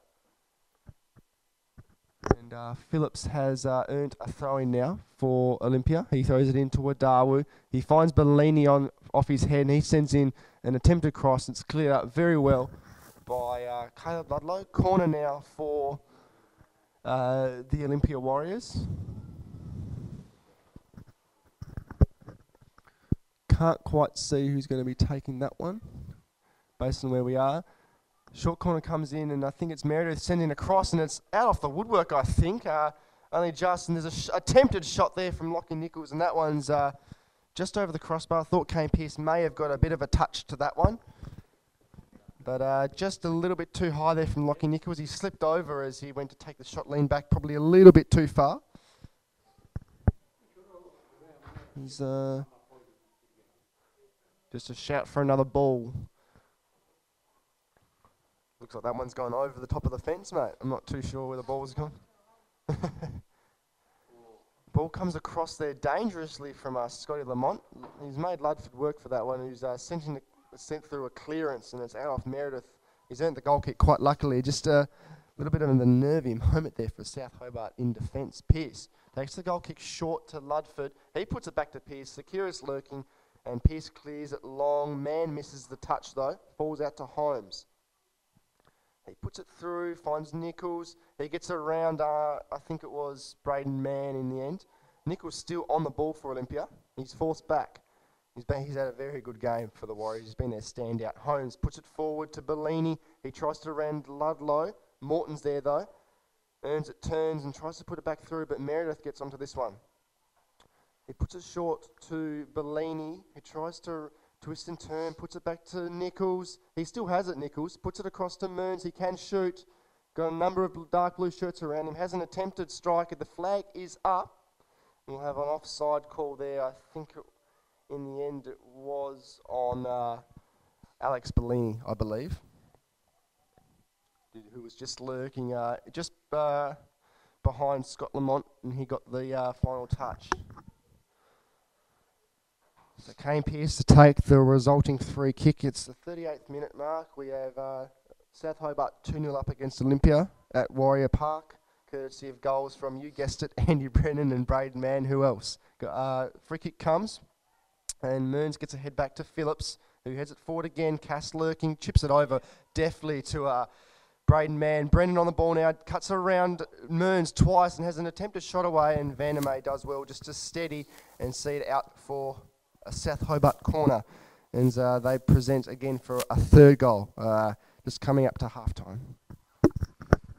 Speaker 4: And Phillips has earned a throw-in now for Olympia. He throws it into Wadawu. He finds Bellini off his head, and he sends in an attempted cross. It's cleared up very well by Caleb Ludlow. Corner now for the Olympia Warriors. Can't quite see who's going to be taking that one based on where we are. Short corner comes in, and I think it's Meredith sending across, and it's out off the woodwork, I think. Only just, and there's a attempted shot there from Lockie Nichols, and that one's just over the crossbar. I thought Kane Pearce may have got a bit of a touch to that one, but just a little bit too high there from Lockie Nichols. He slipped over as he went to take the shot, leaned back probably a little bit too far. He's just a shout for another ball. Looks like that one's gone over the top of the fence, mate. I'm not too sure where the ball's gone. Ball comes across there dangerously from Scotty Lamont. He's made Ludford work for that one. He's sent through a clearance, and it's out off Meredith. He's earned the goal kick quite luckily. Just a little bit of a nervy moment there for South Hobart in defence. Pearce takes the goal kick short to Ludford. He puts it back to Pearce. Secura's lurking, and Pearce clears it long. Man misses the touch though. Falls out to Holmes. He puts it through, finds Nichols. He gets around, I think it was Braden Mann in the end. Nichols still on the ball for Olympia. He's forced back. He's had a very good game for the Warriors. He's been their standout. Holmes puts it forward to Bellini. He tries to round Ludlow. Morton's there though. Earns it, turns and tries to put it back through, but Meredith gets onto this one. He puts it short to Bellini. He tries to twist and turn, puts it back to Nichols. He still has it, Nichols. Puts it across to Mearns. He can shoot. Got a number of dark blue shirts around him. Has an attempted strike. The flag is up. We'll have an offside call there. I think in the end it was on Alex Bellini, I believe, who was just lurking just behind Scott Lamont, and he got the final touch. So Kane Pearce to take the resulting free kick. It's the 38th minute mark. We have South Hobart 2-0 up against Olympia at Warrior Park, courtesy of goals from, you guessed it, Andy Brennan and Braden Mann. Who else? Free kick comes, and Mearns gets a head back to Phillips, who heads it forward again. Cass lurking, chips it over deftly to Braden Mann. Brennan on the ball now, cuts around Mearns twice and has an attempted shot away, and Vandermeer does well just to steady and see it out for a South Hobart corner. And they present again for a third goal, just coming up to half-time.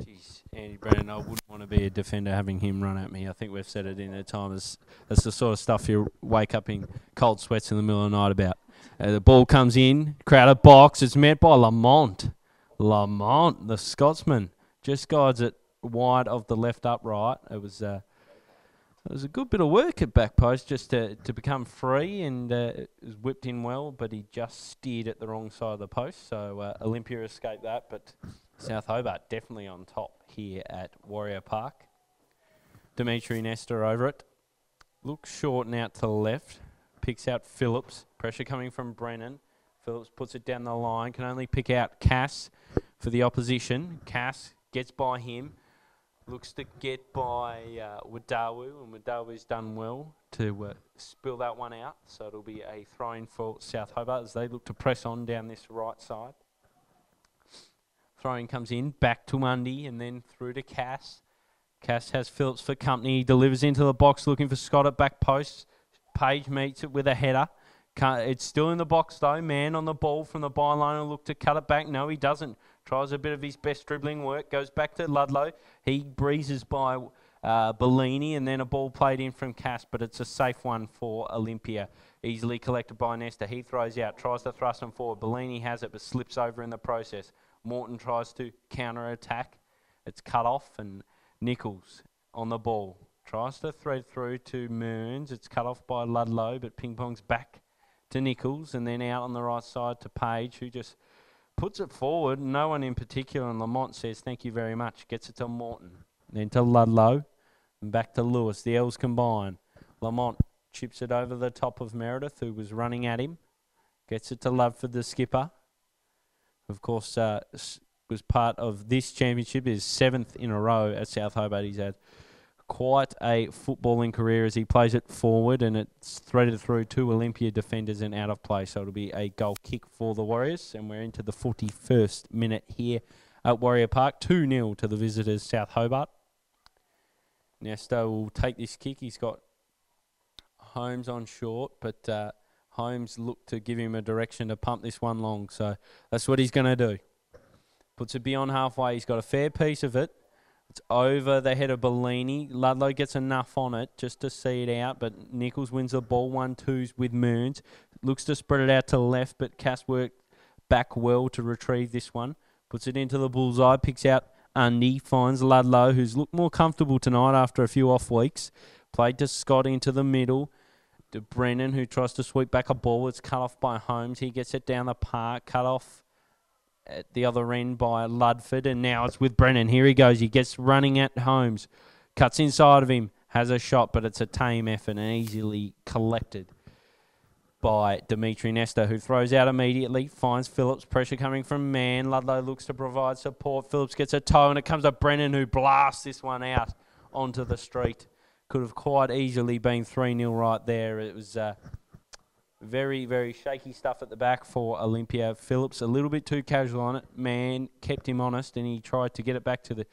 Speaker 1: Jeez, Andy Brennan, I wouldn't want to be a defender having him run at me. I think we've said it in a time. That's the sort of stuff you wake up in cold sweats in the middle of the night about. The ball comes in, crowded box. It's met by Lamont. Lamont, the Scotsman, just guides it wide of the left upright. It was a good bit of work at back post just to become free, and it was whipped in well, but he just steered at the wrong side of the post. So Olympia escaped that, but South Hobart definitely on top here at Warrior Park. Dimitri Nestor over it. Looks short and out to the left. Picks out Phillips. Pressure coming from Brennan. Phillips puts it down the line. Can only pick out Cass for the opposition. Cass gets by him. Looks to get by Wadawu, and Wadawu's done well to spill that one out. So it'll be a throw-in for South Hobart as they look to press on down this right side. Throw-in comes in, back to Mundy, and then through to Cass. Cass has Phillips for company. He delivers into the box looking for Scott at back post. Page meets it with a header. It's still in the box though. Man on the ball from the byline will look to cut it back. No, he doesn't. Tries a bit of his best dribbling work. Goes back to Ludlow. He breezes by Bellini, and then a ball played in from Cass, but it's a safe one for Olympia. Easily collected by Nestor. He throws out, tries to thrust him forward. Bellini has it, but slips over in the process. Morton tries to counter-attack. It's cut off, and Nichols on the ball. Tries to thread through to Mearns. It's cut off by Ludlow, but ping-pongs back to Nichols, and then out on the right side to Page, who just puts it forward. No one in particular, and Lamont says, thank you very much. Gets it to Morton. Then to Ludlow, and back to Lewis. The L's combine. Lamont chips it over the top of Meredith, who was running at him. Gets it to Ludford, the skipper. Of course, was part of this championship, his 7th in a row at South Hobart. He's had quite a footballing career as he plays it forward, and it's threaded through 2 Olympia defenders and out of play. So it'll be a goal kick for the Warriors, and we're into the 41st minute here at Warrior Park. 2-0 to the visitors, South Hobart. Nesta will take this kick. He's got Holmes on short, but Holmes looked to give him a direction to pump this one long. So that's what he's going to do. Puts it beyond halfway. He's got a fair piece of it. It's over the head of Bellini. Ludlow gets enough on it just to see it out, but Nichols wins the ball. 1-2s with Mearns. Looks to spread it out to left, but Cass worked back well to retrieve this one. Puts it into the bullseye, picks out Undy, finds Ludlow, who's looked more comfortable tonight after a few off weeks. Played to Scott into the middle. To Brennan, who tries to sweep back a ball. It's cut off by Holmes. He gets it down the park, cut off at the other end by Ludford, and now it's with Brennan. Here he goes. He gets running at Holmes. Cuts inside of him. Has a shot, but it's a tame effort and easily collected by Dimitri Nesta, who throws out immediately. Finds Phillips. Pressure coming from Mann. Ludlow looks to provide support. Phillips gets a toe, and it comes to Brennan, who blasts this one out onto the street. Could have quite easily been 3-0 right there. It was very, very shaky stuff at the back for Olympia. Phillips a little bit too casual on it. Man kept him honest, and he tried to get it back to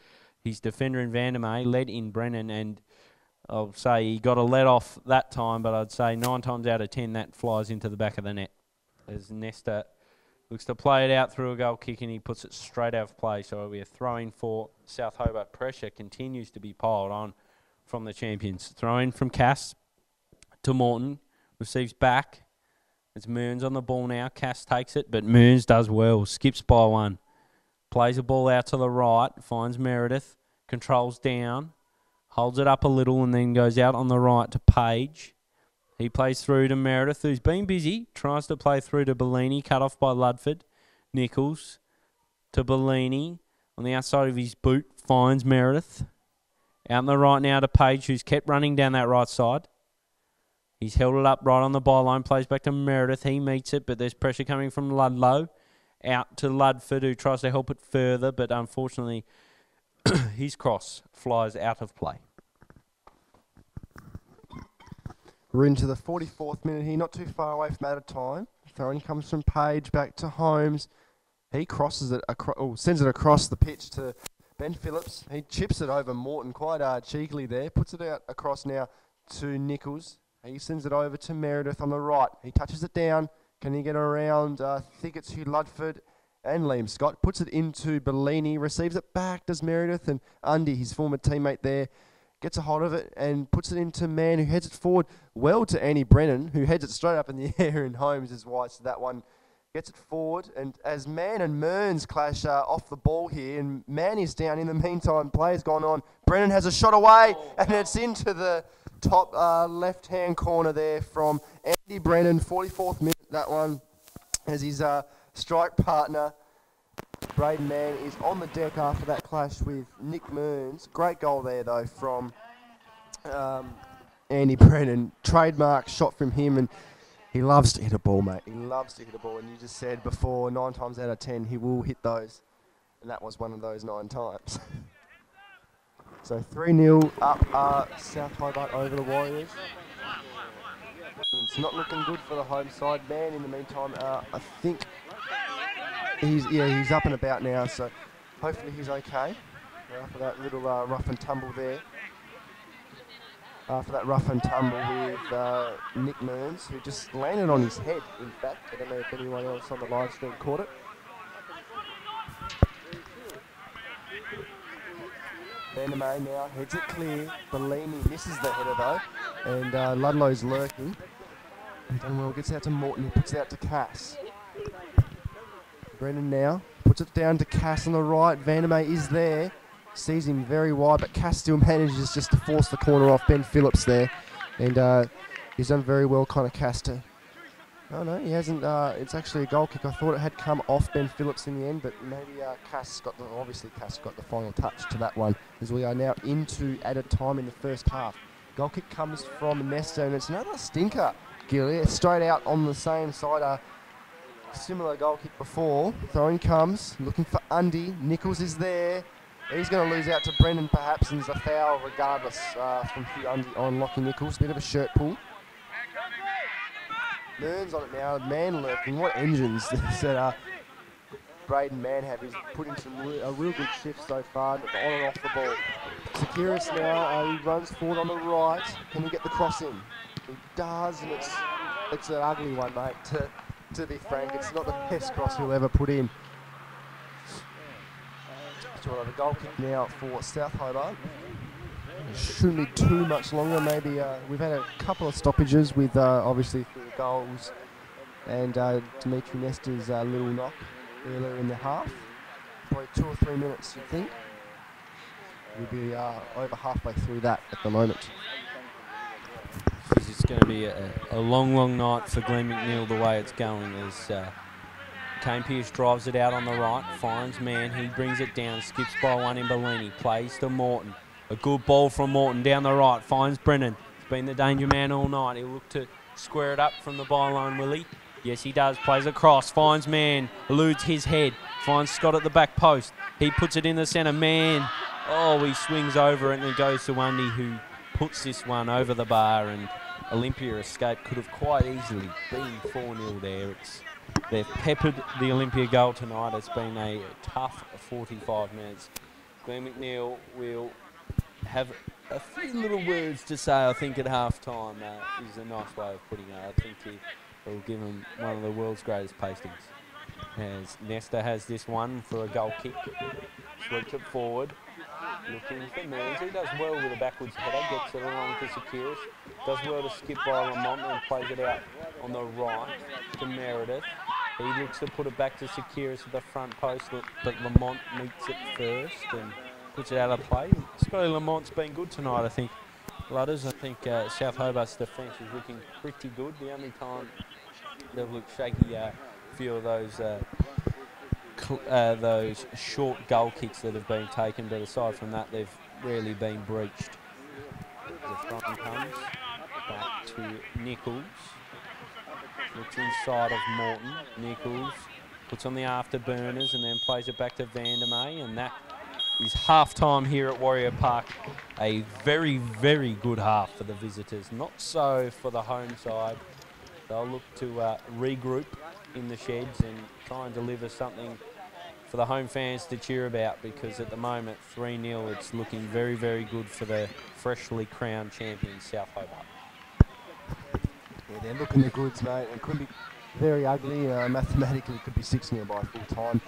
Speaker 1: his defender in Vandermeer, led in Brennan, and I'll say he got a let off that time, but I'd say 9 times out of 10 that flies into the back of the net. As Nesta looks to play it out through a goal kick, and he puts it straight out of play. So we're throwing for South Hobart. Pressure continues to be piled on from the champions. Throw in from Cass to Morton. Receives back. It's Mearns on the ball now. Cass takes it, but Mearns does well. Skips by one. Plays a ball out to the right. Finds Meredith. Controls down. Holds it up a little and then goes out on the right to Page. He plays through to Meredith, who's been busy. Tries to play through to Bellini. Cut off by Ludford. Nichols to Bellini. On the outside of his boot. Finds Meredith. Out on the right now to Page, who's kept running down that right side. He's held it up right on the byline, plays back to Meredith. He meets it, but there's pressure coming from Ludlow. Out to Ludford, who tries to help it further, but unfortunately his cross flies out of play.
Speaker 4: We're into the 44th minute here, not too far away from out of time. Throwing comes from Page back to Holmes. He crosses it, sends it across the pitch to Ben Phillips. He chips it over Morton quite cheekily there. Puts it out across now to Nichols. He sends it over to Meredith on the right. He touches it down. Can he get around Thicket to Ludford and Liam Scott? Puts it into Bellini. Receives it back. Does Meredith, and Undy, his former teammate there, gets a hold of it and puts it into Mann, who heads it forward well to Annie Brennan, who heads it straight up in the air, and Holmes is wide. So that one gets it forward. And as Mann and Mearns clash off the ball here, and Mann is down in the meantime, play's gone on. Brennan has a shot away, and it's into the top left-hand corner there from Andy Brennan. 44th minute, that one, as his strike partner, Braden Mann, is on the deck after that clash with Nick Mearns. Great goal there, though, from Andy Brennan. Trademark shot from him, and he loves to hit a ball, mate. He loves to hit a ball, and you just said before, 9 times out of 10, he will hit those, and that was one of those 9 times. So 3-0 up South Hobart over the Warriors. It's not looking good for the home side. Man, in the meantime, I think he's up and about now, so hopefully he's okay. After that little rough and tumble there. After that rough and tumble with Nick Mearns, who just landed on his head, in fact. I don't know if anyone else on the live stream caught it. Vandermeer now heads it clear. Bellini misses the header though, and Ludlow's lurking. And Dunwell gets out to Morton, who puts it out to Cass. Brennan now puts it down to Cass on the right. Vandermeer is there. sees him very wide, but Cass still manages just to force the corner off Ben Phillips there. And he's done very well, kind of Cass to... Oh no, he hasn't. It's actually a goal kick. I thought it had come off Ben Phillips in the end, but maybe Cass got the final touch to that one, as we are now into added time in the first half. Goal kick comes from Nesta, and it's another stinker, Gilly. It's straight out on the same side. Similar goal kick before. Throw-in comes, looking for Undy. Nichols is there. He's going to lose out to Brendan perhaps, and there's a foul regardless from Hugh Undy on Lockie Nichols. Bit of a shirt pull. Learns on it now. Man lurking. What engines that Braden Mann have. He's put in a real good shift so far, on and off the ball. Sekiris now, he runs forward on the right. Can he get the cross in? He does, and it's an ugly one, mate, to be frank. It's not the best cross he'll ever put in. So we'll have a goal kick now for South Hobart. Shouldn't be too much longer. Maybe we've had a couple of stoppages with obviously the goals and Dimitri Nesta's little knock earlier in the half. Probably 2 or 3 minutes, you'd think. We'll be over halfway through that at the moment.
Speaker 1: It's going to be a long night for Glenn McNeil the way it's going. As Kane Pearce drives it out on the right, finds man, he brings it down, skips by one in Bellini, plays to Morton. A good ball from Morton down the right, finds Brennan. He's been the danger man all night. He'll look to square it up from the byline, will he? Yes, he does. Plays across, finds man, eludes his head, finds Scott at the back post. He puts it in the centre, man. Oh, he swings over it and it goes to Undy, who puts this one over the bar, and Olympia escape could have quite easily been 4-0 there. They've peppered the Olympia goal tonight. It's been a tough 45 minutes. Glenn McNeil will have a few little words to say, I think, at half-time. Is a nice way of putting it. I think it will give him one of the world's greatest pastings. As Nesta has this one for a goal kick. Sweeps it forward. Looking for Mearns. He does well with a backwards header. Gets it along to Sekiris. Does well to skip by Lamont and plays it out on the right to Meredith. He looks to put it back to Sekiris at the front post, but Lamont meets it first and puts it out of play. Scotty Lamont's been good tonight, I think. Ludders, I think South Hobart's defence is looking pretty good. The only time they've looked shaky, a few of those short goal kicks that have been taken, but aside from that, they've rarely been breached. The front comes back to Nichols. Looks inside of Morton. Nichols puts on the afterburners and then plays it back to Vandermeer, and that is half-time here at Warrior Park. A very, very good half for the visitors. Not so for the home side. They'll look to regroup in the sheds and try and deliver something for the home fans to cheer about, because at the moment 3-0, it's looking very, very good for the freshly crowned champions, South Hobart.
Speaker 4: Yeah, they're looking the goods, mate. It could be very ugly. Mathematically, it could be 6-0 by full time.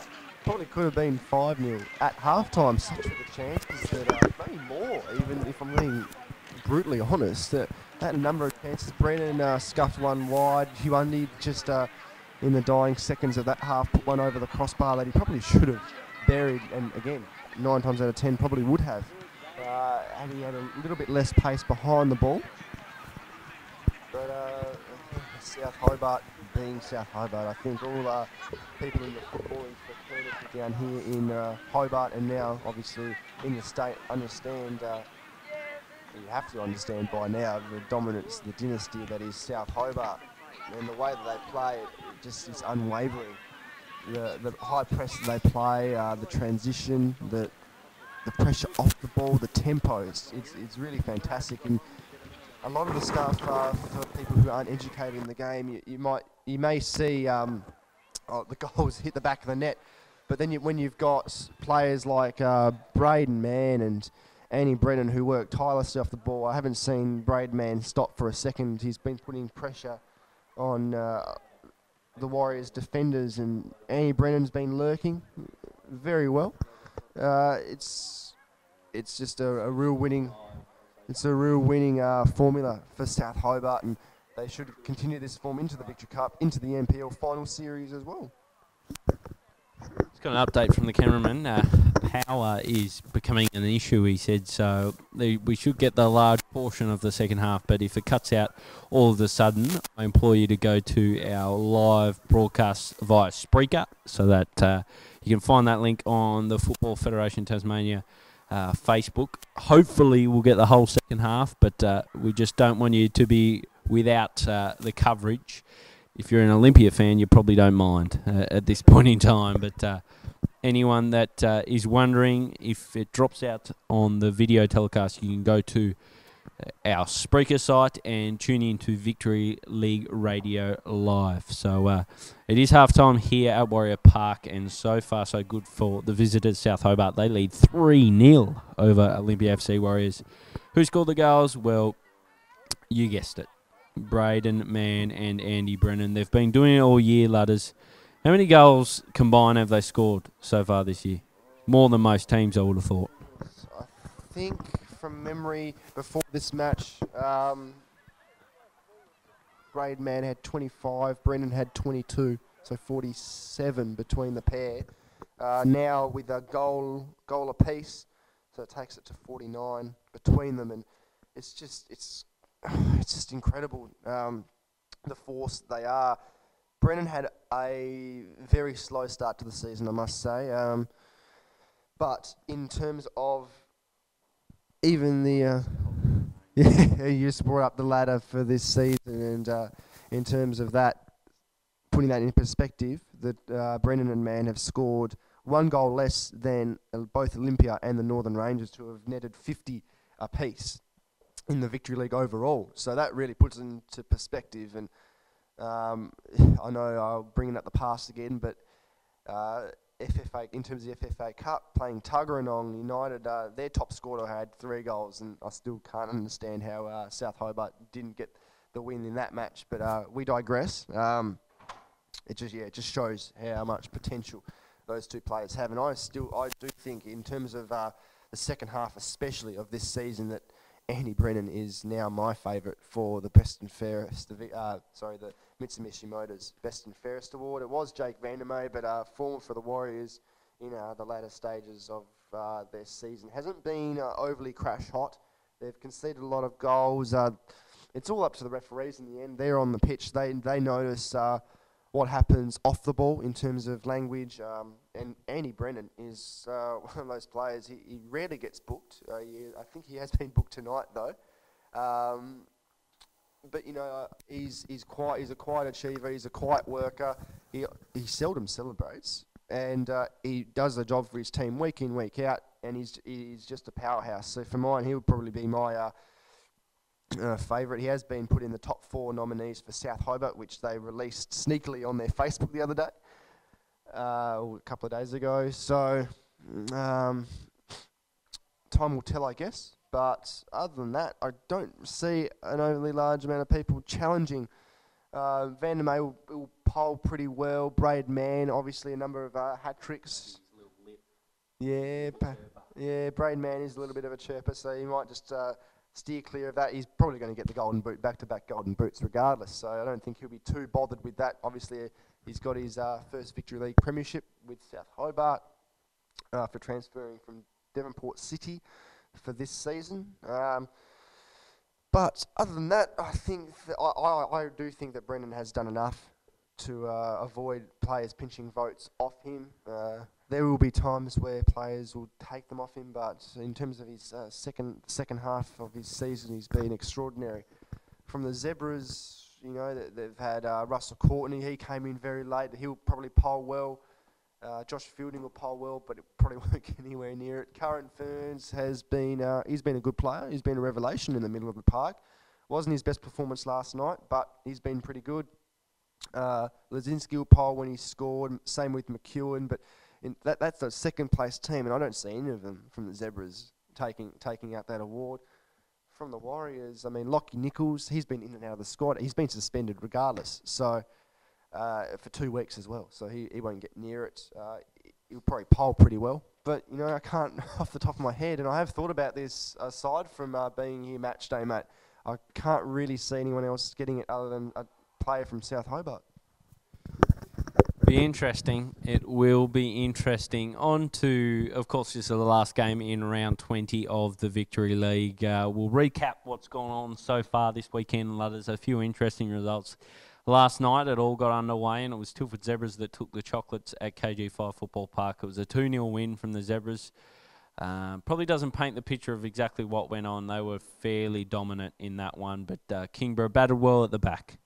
Speaker 4: Probably could have been 5-0 at halftime. Such were the chances that maybe more, even if I'm being brutally honest. Had a number of chances. Brennan scuffed one wide. Hugh Undy just in the dying seconds of that half put one over the crossbar that he probably should have buried, and again 9 times out of 10 probably would have. And he had a little bit less pace behind the ball. But South Hobart being South Hobart, I think all people in the footballing fraternity down here in Hobart and now obviously in the state understand, you have to understand by now, the dominance, the dynasty that is South Hobart, and the way that they play it just is unwavering. The high press that they play, the transition, the pressure off the ball, the tempo, it's really fantastic. And a lot of the stuff for people who aren't educated in the game, you may see the goals hit the back of the net, but then when you've got players like Braden Mann and Annie Brennan who work tirelessly off the ball, I haven't seen Braden Mann stop for a second. He's been putting pressure on the Warriors defenders, and Annie Brennan's been lurking very well. It's just a real winning. It's a real winning formula for South Hobart, and they should continue this form into the Victory Cup, into the NPL final series as well.
Speaker 1: It's got an update from the cameraman. power is becoming an issue, he said. So we should get the large portion of the second half, but if it cuts out all of a sudden, I implore you to go to our live broadcast via Spreaker, so that you can find that link on the Football Federation Tasmania Facebook. Hopefully we'll get the whole second half, but we just don't want you to be without the coverage. If you're an Olympia fan, you probably don't mind at this point in time, but anyone that is wondering, if it drops out on the video telecast, you can go to our Spreaker site and tune in to Victory League Radio Live. So it is halftime here at Warrior Park, and so far so good for the visitors, South Hobart. They lead 3-0 over Olympia FC Warriors. Who scored the goals? Well, you guessed it. Braden Mann and Andy Brennan. They've been doing it all year, Ludders. How many goals combined have they scored so far this year? More than most teams, I would have thought.
Speaker 4: I think from memory, before this match, Braden Mann had 25, Brennan had 22, so 47 between the pair. Now with a goal apiece, so it takes it to 49 between them, and it's just incredible, the force they are. Brennan had a very slow start to the season, I must say. But in terms of even the... you just brought up the ladder for this season, and in terms of that, putting that in perspective, that Brennan and Mann have scored one goal less than both Olympia and the Northern Rangers, who have netted 50 apiece in the Victory League overall. So that really puts it into perspective. And I know I'll bring up the past again, but FFA, in terms of the FFA Cup, playing Tuggeranong United, their top scorer had 3 goals, and I still can't understand how South Hobart didn't get the win in that match. But we digress. It just shows how much potential those two players have, and I do think, in terms of the second half, especially of this season, that Andy Brennan is now my favourite for the best and fairest, the Mitsubishi Motors Best and Fairest Award. It was Jake Vandermeer, but form for the Warriors in the latter stages of their season hasn't been overly crash hot. They've conceded a lot of goals. It's all up to the referees in the end. They're on the pitch. They notice what happens off the ball in terms of language. And Andy Brennan is one of those players. He rarely gets booked. I think he has been booked tonight, though. But he's a quiet achiever. He's a quiet worker. He seldom celebrates, and he does the job for his team week in, week out. And he's just a powerhouse. So for mine, he would probably be my favourite. He has been put in the top 4 nominees for South Hobart, which they released sneakily on their Facebook the other day, or a couple of days ago. So time will tell, I guess. But other than that, I don't see an overly large amount of people challenging. Vandermeer will poll pretty well. Braden Mann, obviously a number of hat tricks. Yeah, Braden Mann is a little bit of a chirper, so he might just steer clear of that. He's probably going to get the golden boot, back-to-back golden boots regardless, so I don't think he'll be too bothered with that. Obviously, he's got his first Victory League premiership with South Hobart for transferring from Devonport City for this season. But other than that, I think I do think that Brendan has done enough to avoid players pinching votes off him. There will be times where players will take them off him, but in terms of his second half of his season, he's been extraordinary. From the Zebras, they've had Russell Courtney. He came in very late. He'll probably poll well. Josh Fielding will poll well, but it probably won't get anywhere near it. Curran Ferns has been, he's been a good player. He's been a revelation in the middle of the park. Wasn't his best performance last night, but he's been pretty good. Lazinski will poll when he scored. Same with McEwen, but that's the second place team, and I don't see any of them from the Zebras taking out that award. From the Warriors, I mean, Lockie Nichols, he's been in and out of the squad. He's been suspended regardless, so for 2 weeks as well, so he won't get near it. He'll probably poll pretty well, but I can't off the top of my head, and I have thought about this aside from being here match day, mate. I can't really see anyone else getting it other than a player from South Hobart.
Speaker 1: Be interesting. It will be interesting. On to, of course, this is the last game in round 20 of the Victory League. We'll recap what's gone on so far this weekend. There's a few interesting results. Last night, it all got underway, and it was Tilford Zebras that took the chocolates at KG5 Football Park. It was a 2-0 win from the Zebras. Probably doesn't paint the picture of exactly what went on. They were fairly dominant in that one, but Kingborough battled well at the back.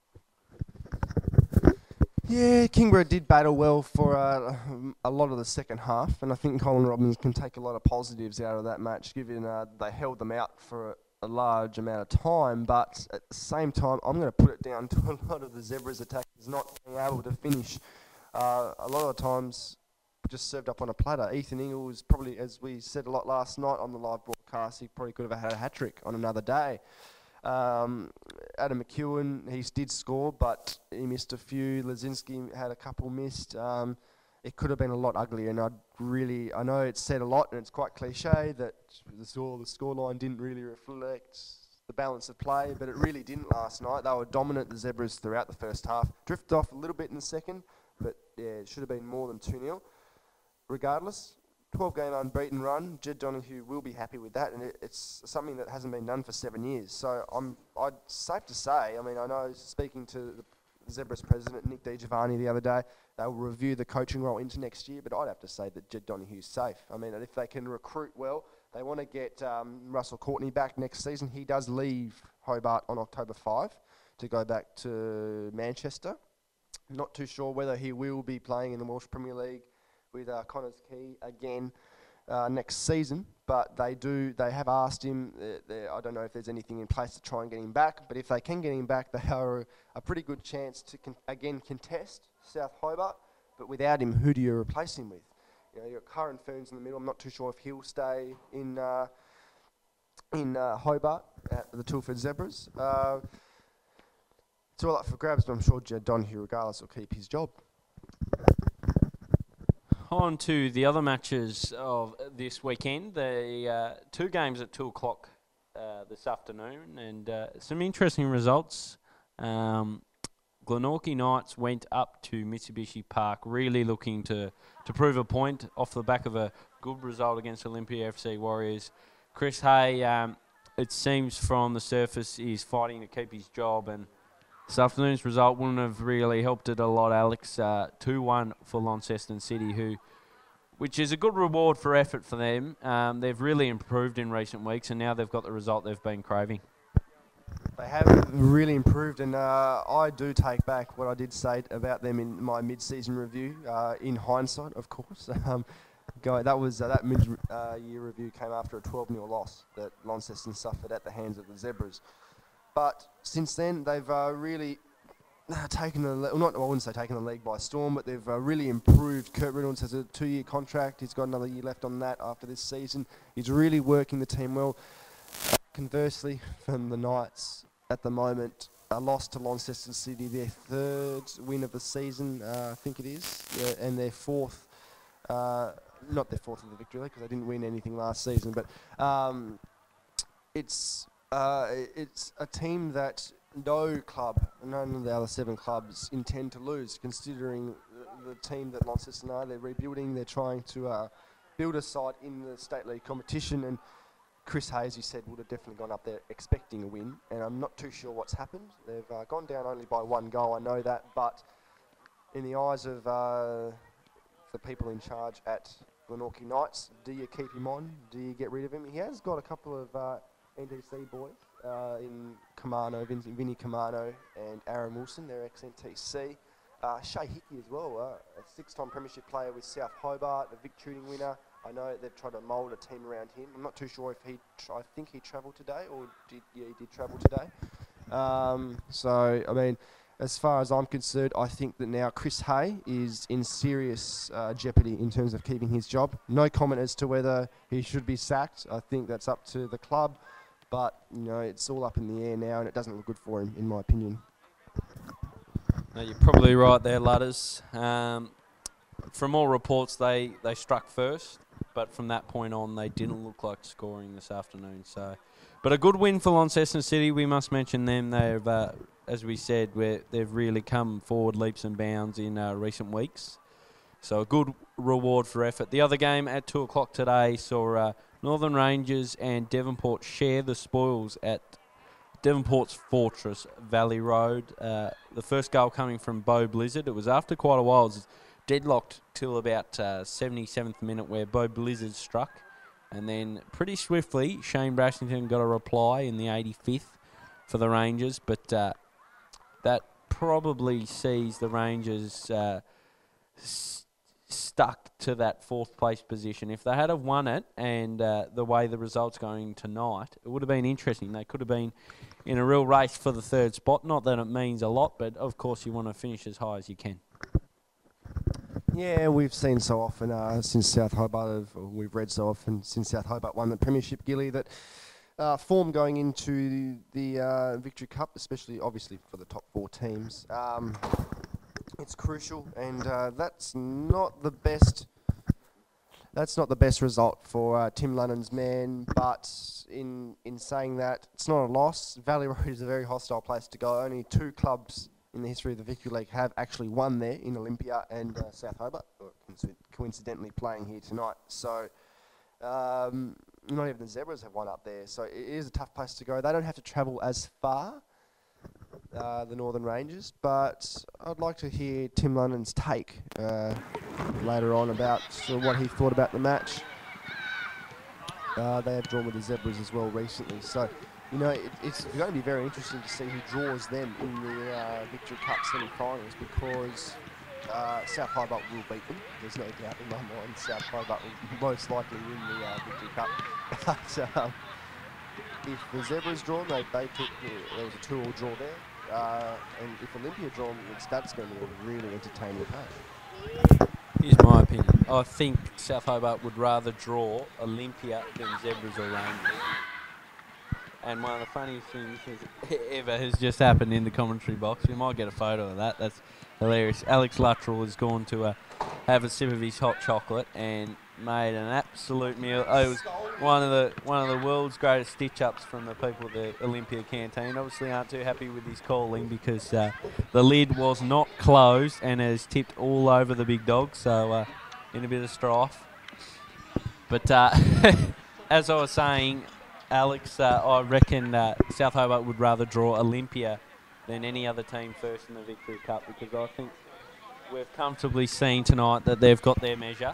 Speaker 4: Yeah, Kingborough did battle well for a lot of the second half, and I think Colin Robbins can take a lot of positives out of that match, given they held them out for a large amount of time. But at the same time, I'm going to put it down to a lot of the Zebras attackers not being able to finish. A lot of the times, just served up on a platter. Ethan Ingles, probably, as we said a lot last night on the live broadcast, he probably could have had a hat-trick on another day. Adam McEwen, he did score, but he missed a few. Lazinski had a couple missed. It could have been a lot uglier, and I know it's said a lot, and it's quite cliche that the scoreline didn't really reflect the balance of play, but it really didn't last night. They were dominant, the Zebras, throughout the first half. Drifted off a little bit in the second, but yeah, it should have been more than 2-0. Regardless, 12-game unbeaten run. Jed Donahue will be happy with that, and it's something that hasn't been done for 7 years. So I'd safe to say, I mean, I know speaking to the Zebras president, Nick DiGiovanni, the other day, they will review the coaching role into next year, but I'd have to say that Jed Donahue's safe. I mean, if they can recruit well, they want to get Russell Courtney back next season. He does leave Hobart on October 5 to go back to Manchester. Not too sure whether he will be playing in the Welsh Premier League with Connors Key again next season, but they have asked him. I don't know if there's anything in place to try and get him back, but if they can get him back, they are a pretty good chance to again contest South Hobart. But without him, who do you replace him with? You know, you've got Curran Ferns in the middle. I'm not too sure if he'll stay in Hobart at the Tilford Zebras. It's all up for grabs, but I'm sure Jed Donahue, regardless, will keep his job.
Speaker 1: On to the other matches of this weekend. The 2 games at 2 o'clock this afternoon, and some interesting results. Glenorchy Knights went up to Mitsubishi Park, really looking to prove a point off the back of a good result against Olympia FC Warriors. Chris Hay, it seems from the surface, is fighting to keep his job, and this afternoon's result wouldn't have really helped it a lot, Alex. 2-1 for Launceston City, which is a good reward for effort for them. They've really improved in recent weeks, and now they've got the result they've been craving.
Speaker 4: They have really improved, and I do take back what I did say about them in my mid-season review. In hindsight, of course, that mid-year review came after a 12-0 loss that Launceston suffered at the hands of the Zebras. But since then, they've really taken I wouldn't say taken the league by storm, but they've really improved. Kurt Reynolds has a 2-year contract. He's got another year left on that after this season. He's really working the team well. Conversely, from the Knights at the moment, a loss to Launceston City, their 3rd win of the season, I think it is, and their 4th, not their 4th of the Victory League because they didn't win anything last season, but it's a team that none of the other 7 clubs intend to lose, considering the team that Launceston are. They're rebuilding, they're trying to build a side in the state league competition, and Chris Hayes, you said, would have definitely gone up there expecting a win, and I'm not too sure what's happened. They've gone down only by 1 goal, I know that, but in the eyes of the people in charge at Glenorchy Knights, do you keep him on? Do you get rid of him? He has got a couple of NDC boys in Kamano, Vinny Kamano and Aaron Wilson, they're ex-NTC. Shay Hickey as well, a 6-time premiership player with South Hobart, a Vic Tuning winner. I know they've tried to mould a team around him. I'm not too sure if I think he travelled today, or he did travel today. So, I mean, as far as I'm concerned, I think that now Chris Hay is in serious jeopardy in terms of keeping his job. No comment as to whether he should be sacked. I think that's up to the club. But, it's all up in the air now, and it doesn't look good for him, in my opinion.
Speaker 1: No, you're probably right there, Ludders. From all reports, they struck first, but from that point on, they didn't look like scoring this afternoon. So, but a good win for Launceston City. We must mention them. They've as we said, they've really come forward leaps and bounds in recent weeks. So a good reward for effort. The other game at 2 o'clock today saw Northern Rangers and Devonport share the spoils at Devonport's Fortress Valley Road. The first goal coming from Bo Blizzard. It was after quite a while. It was deadlocked till about 77th minute where Bo Blizzard struck. And then pretty swiftly, Shane Brashington got a reply in the 85th for the Rangers. But that probably sees the Rangers stuck to that 4th place position. If they had have won it and the way the result's going tonight, it would have been interesting. They could have been in a real race for the 3rd spot. Not that it means a lot, but of course you want to finish as high as you can.
Speaker 4: Yeah, we've seen so often since South Hobart, or we've read so often since South Hobart won the Premiership, Gilly, that form going into the Victory Cup, especially obviously for the top 4 teams, it's crucial, and that's not the best. That's not the best result for Tim Lunnon's men. But in saying that, it's not a loss. Valley Road is a very hostile place to go. Only 2 clubs in the history of the Victory League have actually won there, in Olympia and South Hobart, coincidentally playing here tonight. So not even the Zebras have won up there. So it is a tough place to go. They don't have to travel as far, the Northern Rangers, but I'd like to hear Tim Lunnon's take later on about what he thought about the match. They have drawn with the Zebras as well recently, so you know it's going to be very interesting to see who draws them in the Victory Cup semi-finals, because South Hobart will beat them. There's no doubt in my mind. South Hobart will most likely win the Victory Cup. But if the Zebras drawn, they took there was a 2-2 draw there. And if Olympia drawn, that's going to be a really entertaining match.
Speaker 1: Here's my opinion. I think South Hobart would rather draw Olympia than Zebras or Rangers. And one of the funniest things ever has just happened in the commentary box. We might get a photo of that. That's hilarious. Alex Luttrell has gone to have a sip of his hot chocolate and made an absolute meal. Oh, it was one of the world's greatest stitch-ups from the people at the Olympia canteen. Obviously aren't too happy with his calling because the lid was not closed and has tipped all over the big dog, so in a bit of strife. But as I was saying, Alex, I reckon South Hobart would rather draw Olympia than any other team first in the Victory Cup, because I think we've comfortably seen tonight that they've got their measure.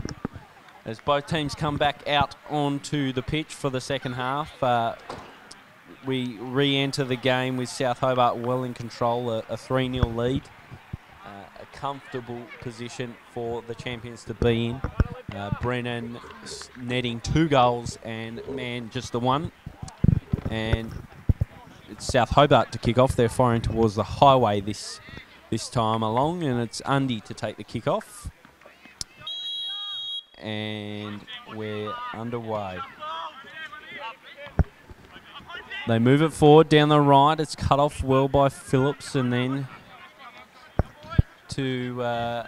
Speaker 1: As both teams come back out onto the pitch for the second half, we re-enter the game with South Hobart well in control, a 3-0 lead. A comfortable position for the champions to be in. Brennan netting 2 goals and Mann just the 1. And it's South Hobart to kick off. They're firing towards the highway this time along, and it's Undy to take the kick off. And we're underway. They move it forward down the right. It's cut off well by Phillips, and then to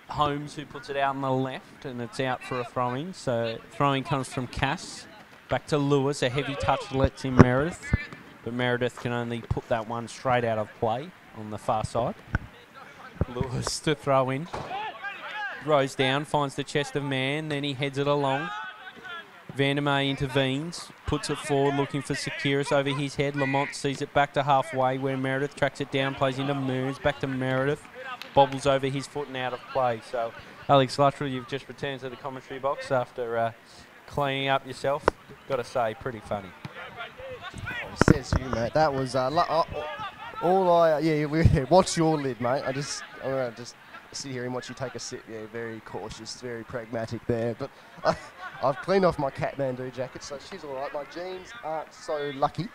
Speaker 1: Holmes, who puts it out on the left, and it's out for a throw-in. So throwing comes from Cass. Back to Lewis. A heavy touch lets in Meredith, but Meredith can only put that one straight out of play on the far side. Lewis to throw in. Throws down, finds the chest of Mann, then he heads it along. Vandermeer intervenes, puts it forward, looking for Sekiris over his head. Lamont sees it back to halfway, where Meredith tracks it down, plays into Mears, back to Meredith. Bobbles over his foot and out of play. So, Alex Luttrell, you've just returned to the commentary box after cleaning up yourself. Got to say, pretty funny.
Speaker 4: Says you, mate. That was watch your lid, mate. I'm gonna just sit here and watch you take a sip. Yeah, very cautious, very pragmatic there. But I've cleaned off my Kathmandu jacket, so she's all right. My jeans aren't so lucky,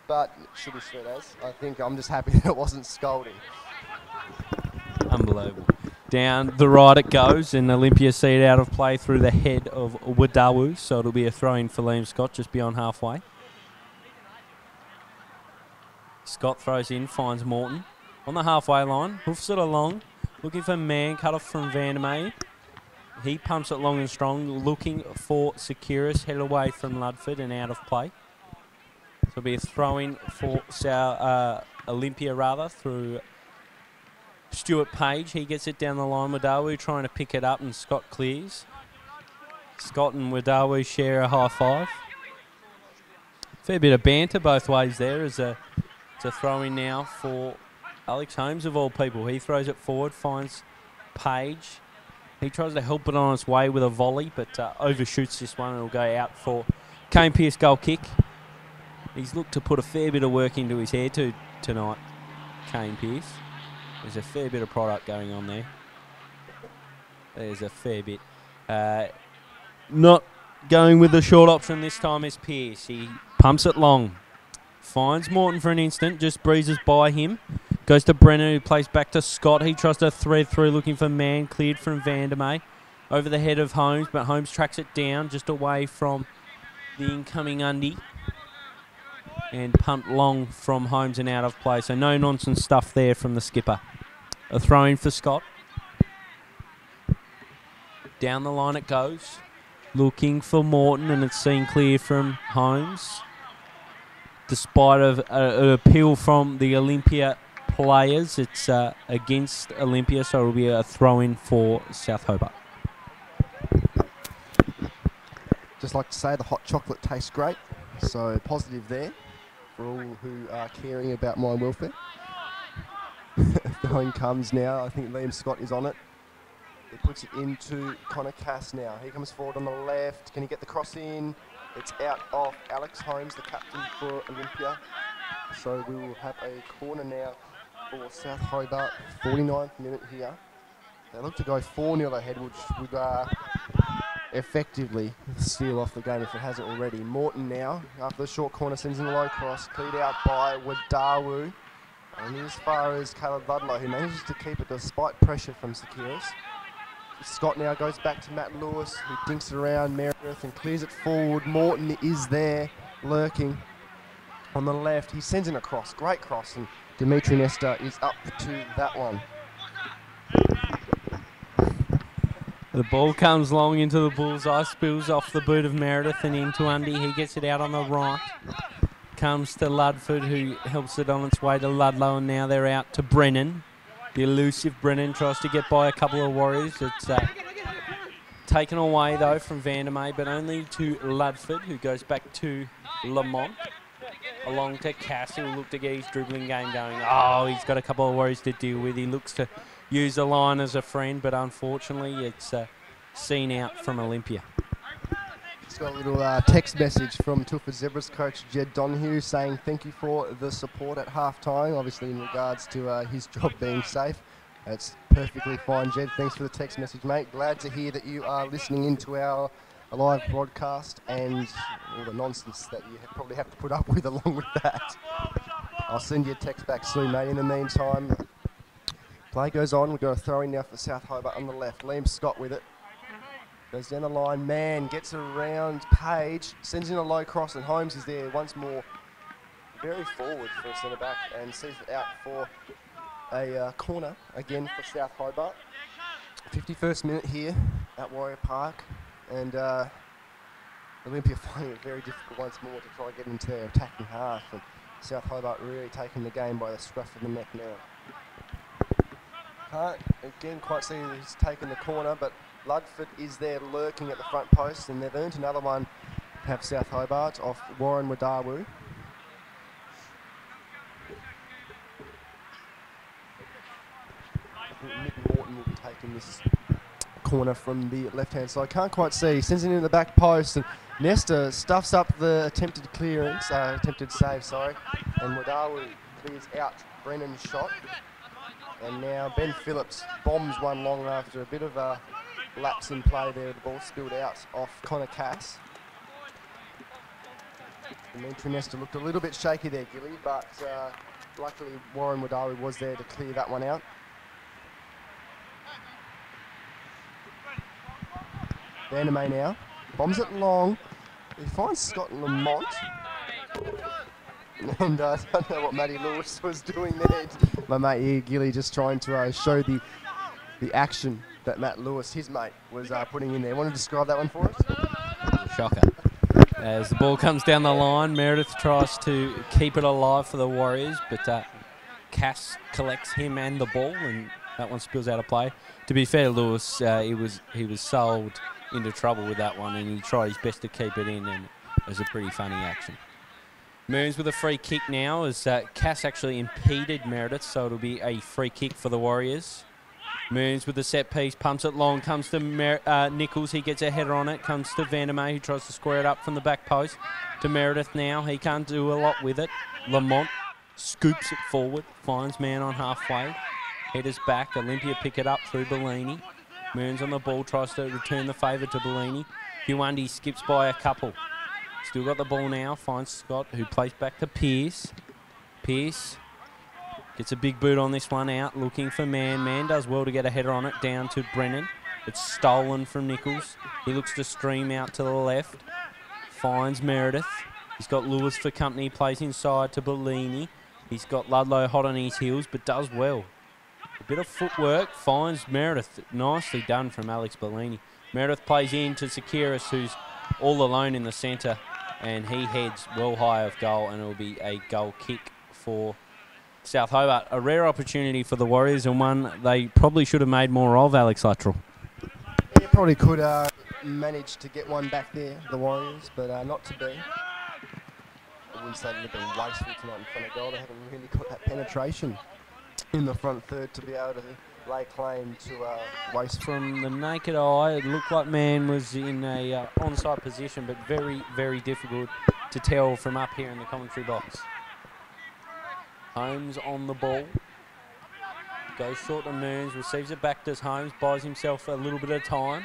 Speaker 4: but should be straight as. I think I'm just happy that it wasn't scalding.
Speaker 1: Unbelievable. Down the right it goes, and Olympia see it out of play through the head of Wadawu, so it'll be a throw-in for Liam Scott just beyond halfway. Scott throws in, finds Morton on the halfway line, hoofs it along, looking for Mann, cut off from Vandermeer. He pumps it long and strong, looking for Sekiris, headed away from Ludford and out of play. So it'll be a throw-in for Olympia rather, through Stuart Page. He gets it down the line. Wadawu trying to pick it up, and Scott clears. Scott and Wadawu share a high five. Fair bit of banter both ways there. It's a throw-in now for Alex Holmes, of all people. He throws it forward, finds Page. He tries to help it on its way with a volley, but overshoots this one. It'll go out for Kane Pearce goal kick. He's looked to put a fair bit of work into his hair tonight, Kane Pearce. There's a fair bit of product going on there. There's a fair bit. Not going with the short option this time is Pearce. He pumps it long. Finds Morton for an instant, just breezes by him. Goes to Brennan, who plays back to Scott. He tries to thread through, looking for man. Cleared from Vandermeer. Over the head of Holmes, but Holmes tracks it down, just away from the incoming Undy. And pumped long from Holmes and out of play. So no nonsense stuff there from the skipper. A throw in for Scott. Down the line it goes. Looking for Morton, and it's seen clear from Holmes. Despite an appeal from the Olympia players, it's against Olympia, so it'll be a throw-in for South Hobart.
Speaker 4: Just like to say the hot chocolate tastes great, so positive there for all who are caring about my welfare. Going comes now. I think Liam Scott is on it. He puts it into Connor Cass now. He comes forward on the left. Can he get the cross in? It's out of Alex Holmes, the captain for Olympia. So we will have a corner now for South Hobart. 49th minute here. They look to go 4-0 ahead, which would effectively seal off the game if it hasn't already. Morton now, after the short corner, sends in the low cross. Cleared out by Wadawu. Only as far as Caleb Ludlow, who manages to keep it despite pressure from Sekiris. Scott now goes back to Matt Lewis, who dinks it around Meredith and clears it forward. Morton is there, lurking on the left. He sends in a cross, great cross, and Dimitri Nesta is up to that one.
Speaker 1: The ball comes long into the bullseye, spills off the boot of Meredith and into Undy. He gets it out on the right. Comes to Ludford, who helps it on its way to Ludlow, and now they're out to Brennan. The elusive Brennan tries to get by a couple of Warriors. It's taken away, though, from Vandermeer, but only to Ludford, who goes back to Lamont. Along to Cass, who will look to get his dribbling game going. Oh, he's got a couple of Warriors to deal with. He looks to use the line as a friend, but unfortunately it's seen out from Olympia.
Speaker 4: Just got a little text message from Tilford Zebras coach Jed Donahue saying thank you for the support at half-time, obviously in regards to his job being safe. That's perfectly fine, Jed. Thanks for the text message, mate. Glad to hear that you are listening into our live broadcast and all the nonsense that you probably have to put up with along with that. I'll send you a text back soon, mate. In the meantime, play goes on. We've got a throw-in now for South Hobart on the left. Liam Scott with it. Goes down the line, man, gets around Page, sends in a low cross, and Holmes is there once more, very forward for a centre-back, and sees it out for a corner again for South Hobart. 51st minute here at Warrior Park, and Olympia finding it very difficult once more to try and get into their attacking half, and South Hobart really taking the game by the scruff of the neck now. Can't, again, quite see who's taken the corner, but Ludford is there lurking at the front post, and they've earned another one, have South Hobart, off Warren Wadawu. I think Nick Morton will be taking this corner from the left-hand side. Can't quite see. Sends it in the back post, and Nesta stuffs up the attempted save, sorry. And Wadawu clears out Brennan's shot. And now Ben Phillips bombs one long after a bit of a lapse in play there. The ball spilled out off Connor Cass. Dimitri Nesta looked a little bit shaky there, Gilly, but luckily Warren Wadawu was there to clear that one out. Vandermeer now. Bombs it long. He finds Scott Lamont. And I don't know what Matty Lewis was doing there. My mate here, Gilly, just trying to show the action that Matt Lewis, his mate, was putting in there. Want to describe that one for us?
Speaker 1: Shocker. As the ball comes down the line, Meredith tries to keep it alive for the Warriors, but Cass collects him and the ball, and that one spills out of play. To be fair to Lewis, he was sold into trouble with that one, and he tried his best to keep it in, and it was a pretty funny action. Moons with a free kick now as Cass actually impeded Meredith, so it'll be a free kick for the Warriors. Moons with the set piece, pumps it long, comes to Nichols, he gets a header on it, comes to Vandermeer, who tries to square it up from the back post. To Meredith now, he can't do a lot with it. Lamont scoops it forward, finds man on halfway, headers back, Olympia pick it up through Bellini. Moons on the ball, tries to return the favour to Bellini. Huandi skips by a couple. Still got the ball now, finds Scott, who plays back to Pearce. Pearce gets a big boot on this one out, looking for Man. Man does well to get a header on it, down to Brennan. It's stolen from Nichols. He looks to stream out to the left. Finds Meredith. He's got Lewis for company, plays inside to Bellini. He's got Ludlow hot on his heels, but does well. A bit of footwork, finds Meredith. Nicely done from Alex Bellini. Meredith plays in to Sekiris, who's all alone in the centre, and he heads well high of goal, and it will be a goal kick for South Hobart. A rare opportunity for the Warriors, and one they probably should have made more of, Alex Luttrell.
Speaker 4: Yeah, probably could manage to get one back there, the Warriors, but not to be. I wouldn't say they've been wasteful tonight in front of goal. They haven't really got that penetration in the front third to be able to lay claim to waste.
Speaker 1: From the naked eye, it looked like Man was in a onside position, but very, very difficult to tell from up here in the commentary box. Holmes on the ball. Goes short to Moons, receives it back to Holmes, buys himself a little bit of time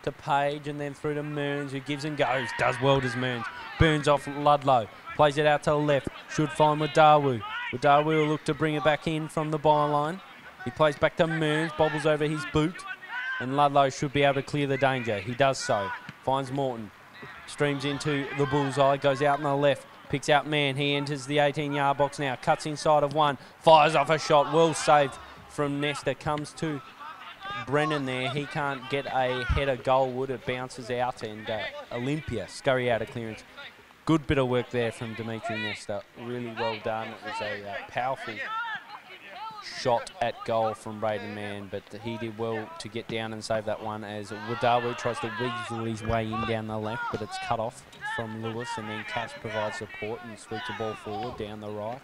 Speaker 1: to Page, and then through to Moons, who gives and goes. Does well, does Moons. Burns off Ludlow. Plays it out to the left. Should find Wadawu. Wadawu will look to bring it back in from the byline. He plays back to Moons, bobbles over his boot, and Ludlow should be able to clear the danger. He does so. Finds Morton. Streams into the bullseye, goes out on the left, picks out Man. He enters the 18-yard box now, cuts inside of one, fires off a shot, well saved from Nesta. Comes to Brennan there. He can't get a header goalward. It bounces out, and Olympia scurry out of clearance. Good bit of work there from Dimitri Nesta. Really well done. It was a powerful shot at goal from Braden Mann, but he did well to get down and save that one as Wadawu tries to weasel his way in down the left, but it's cut off from Lewis, and then Cass provides support and sweeps the ball forward down the right.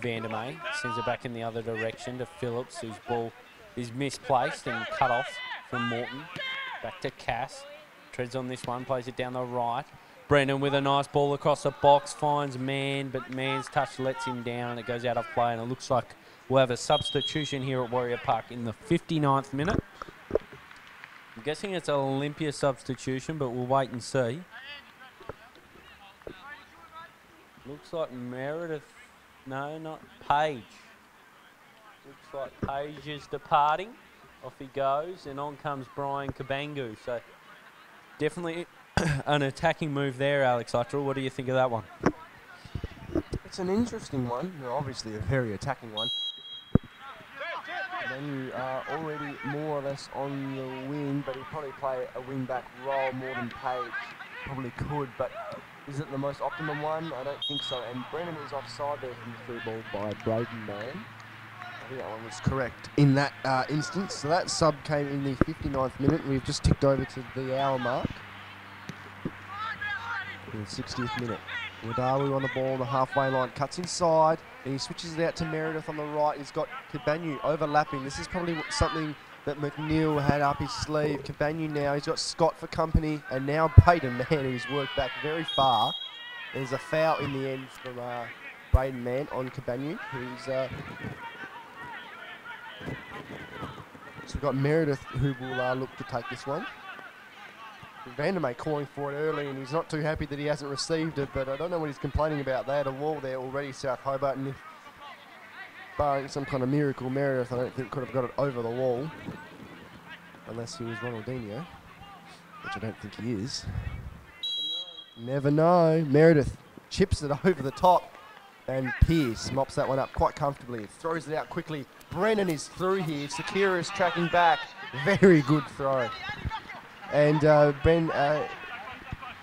Speaker 1: Vandermeer sends it back in the other direction to Phillips, whose ball is misplaced and cut off from Morton. Back to Cass. Treads on this one, plays it down the right. Brennan with a nice ball across the box, finds Man, but Man's touch lets him down, and it goes out of play, and it looks like we'll have a substitution here at Warrior Park in the 59th minute. I'm guessing it's an Olympia substitution, but we'll wait and see. Looks like Meredith, no, not Page. Looks like Page is departing. Off he goes, and on comes Brian Kabangu. So definitely an attacking move there, Alex Luttrell. What do you think of that one?
Speaker 4: It's an interesting one, obviously a very attacking one. Then you are already more or less on the wing, but he'd probably play a wing-back role more than Page probably could, but is it the most optimum one? I don't think so. And Brennan is offside there from the through ball by Braden Mann. I think that one was correct in that instance. So that sub came in the 59th minute. We've just ticked over to the hour mark. In the 60th minute. Wadawu on the ball on the halfway line, cuts inside, and he switches it out to Meredith on the right. He's got Kabanyu overlapping. This is probably something that McNeil had up his sleeve. Kabanyu now, he's got Scott for company, and now Braden Mann, who's worked back very far. There's a foul in the end from Braden Mann on Kabanyu, who's... so we've got Meredith, who will look to take this one. Vandermeer calling for it early, and he's not too happy that he hasn't received it, but I don't know what he's complaining about. They had a wall there already, South Hobart, and if barring some kind of miracle, Meredith, I don't think could have got it over the wall, unless he was Ronaldinho, which I don't think he is. Never know. Meredith chips it over the top, and Pearce mops that one up quite comfortably. Throws it out quickly. Brennan is through here. Sekiris tracking back. Very good throw. And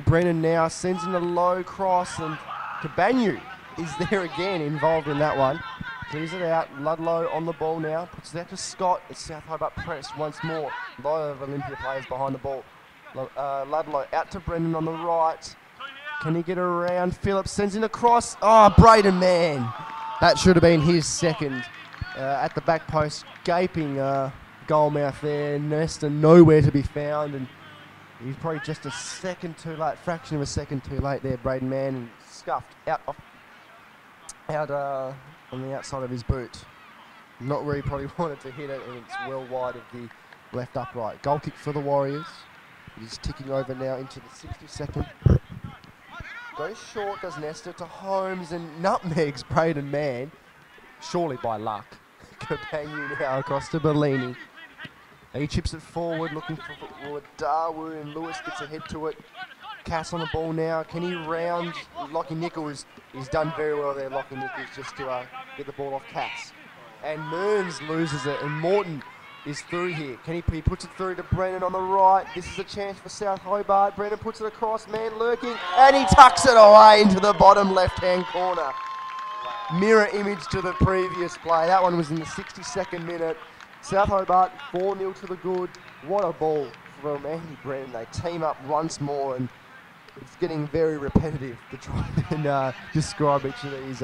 Speaker 4: Brennan now sends in a low cross, and Kabanyu is there again, involved in that one. Clears it out. Ludlow on the ball now. Puts it out to Scott. It's South Hobart pressed once more. A lot of Olympia players behind the ball. Ludlow out to Brendan on the right. Can he get around? Phillips sends in a cross. Oh, Braden Mann. That should have been his second. At the back post, gaping goal mouth there. Nesta nowhere to be found, and he's probably just a second too late, fraction of a second too late there, Braden Mann, and scuffed out on the outside of his boot. Not where he probably wanted to hit it, and it's well wide of the left upright. Goal kick for the Warriors. He's ticking over now into the 62nd. Goes short, does Nesta to Holmes, and nutmegs Braden Mann, surely by luck. Cabangu now across to Bellini. He chips it forward, looking for Darwood, and Lewis gets ahead to it. Cass on the ball now. Can he round? Lockie Nichols, he's done very well there, Lockie Nichols, just to get the ball off Cass. And Mearns loses it, and Morton is through here. He puts it through to Brennan on the right. This is a chance for South Hobart. Brennan puts it across, man lurking, and he tucks it away into the bottom left-hand corner. Mirror image to the previous play. That one was in the 62nd minute. South Hobart 4-0 to the good. What a ball from Andy Brennan. They team up once more, and it's getting very repetitive to try and describe each of these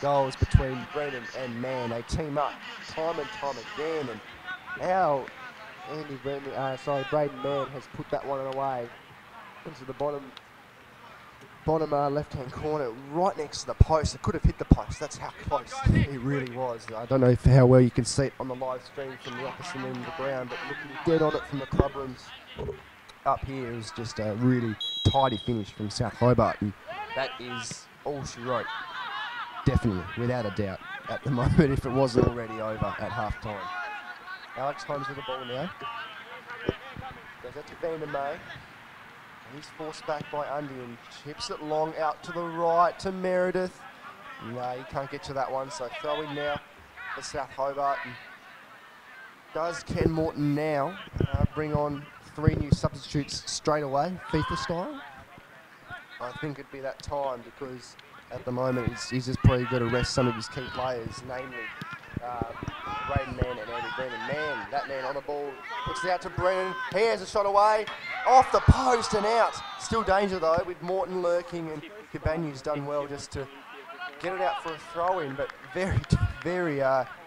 Speaker 4: goals between Brennan and Mann. They team up time and time again, and how Braden Mann has put that one away into the bottom left-hand corner, right next to the post. It could have hit the post. That's how close it really was. I don't know how well you can see it on the live stream from the opposite end of the ground, but looking dead on it from the club rooms up here, it was just a really tidy finish from South Hobart, and that is all she wrote. Definitely, without a doubt, at the moment, if it wasn't already over at half-time. Alex Holmes with the ball now. Goes out to Vander May. He's forced back by Undy and chips it long out to the right to Meredith. No, he can't get to that one, so throw in now for South Hobart. And does Ken Morton now bring on 3 new substitutes straight away, FIFA style? I think it'd be that time, because at the moment he's just probably got to rest some of his key players, namely Braden Mann and Andy Brennan. Mann, that man on the ball, puts it out to Brennan. He has a shot away, off the post and out. Still danger though, with Morton lurking, and Cabangu's done well just to get it out for a throw-in, but very, very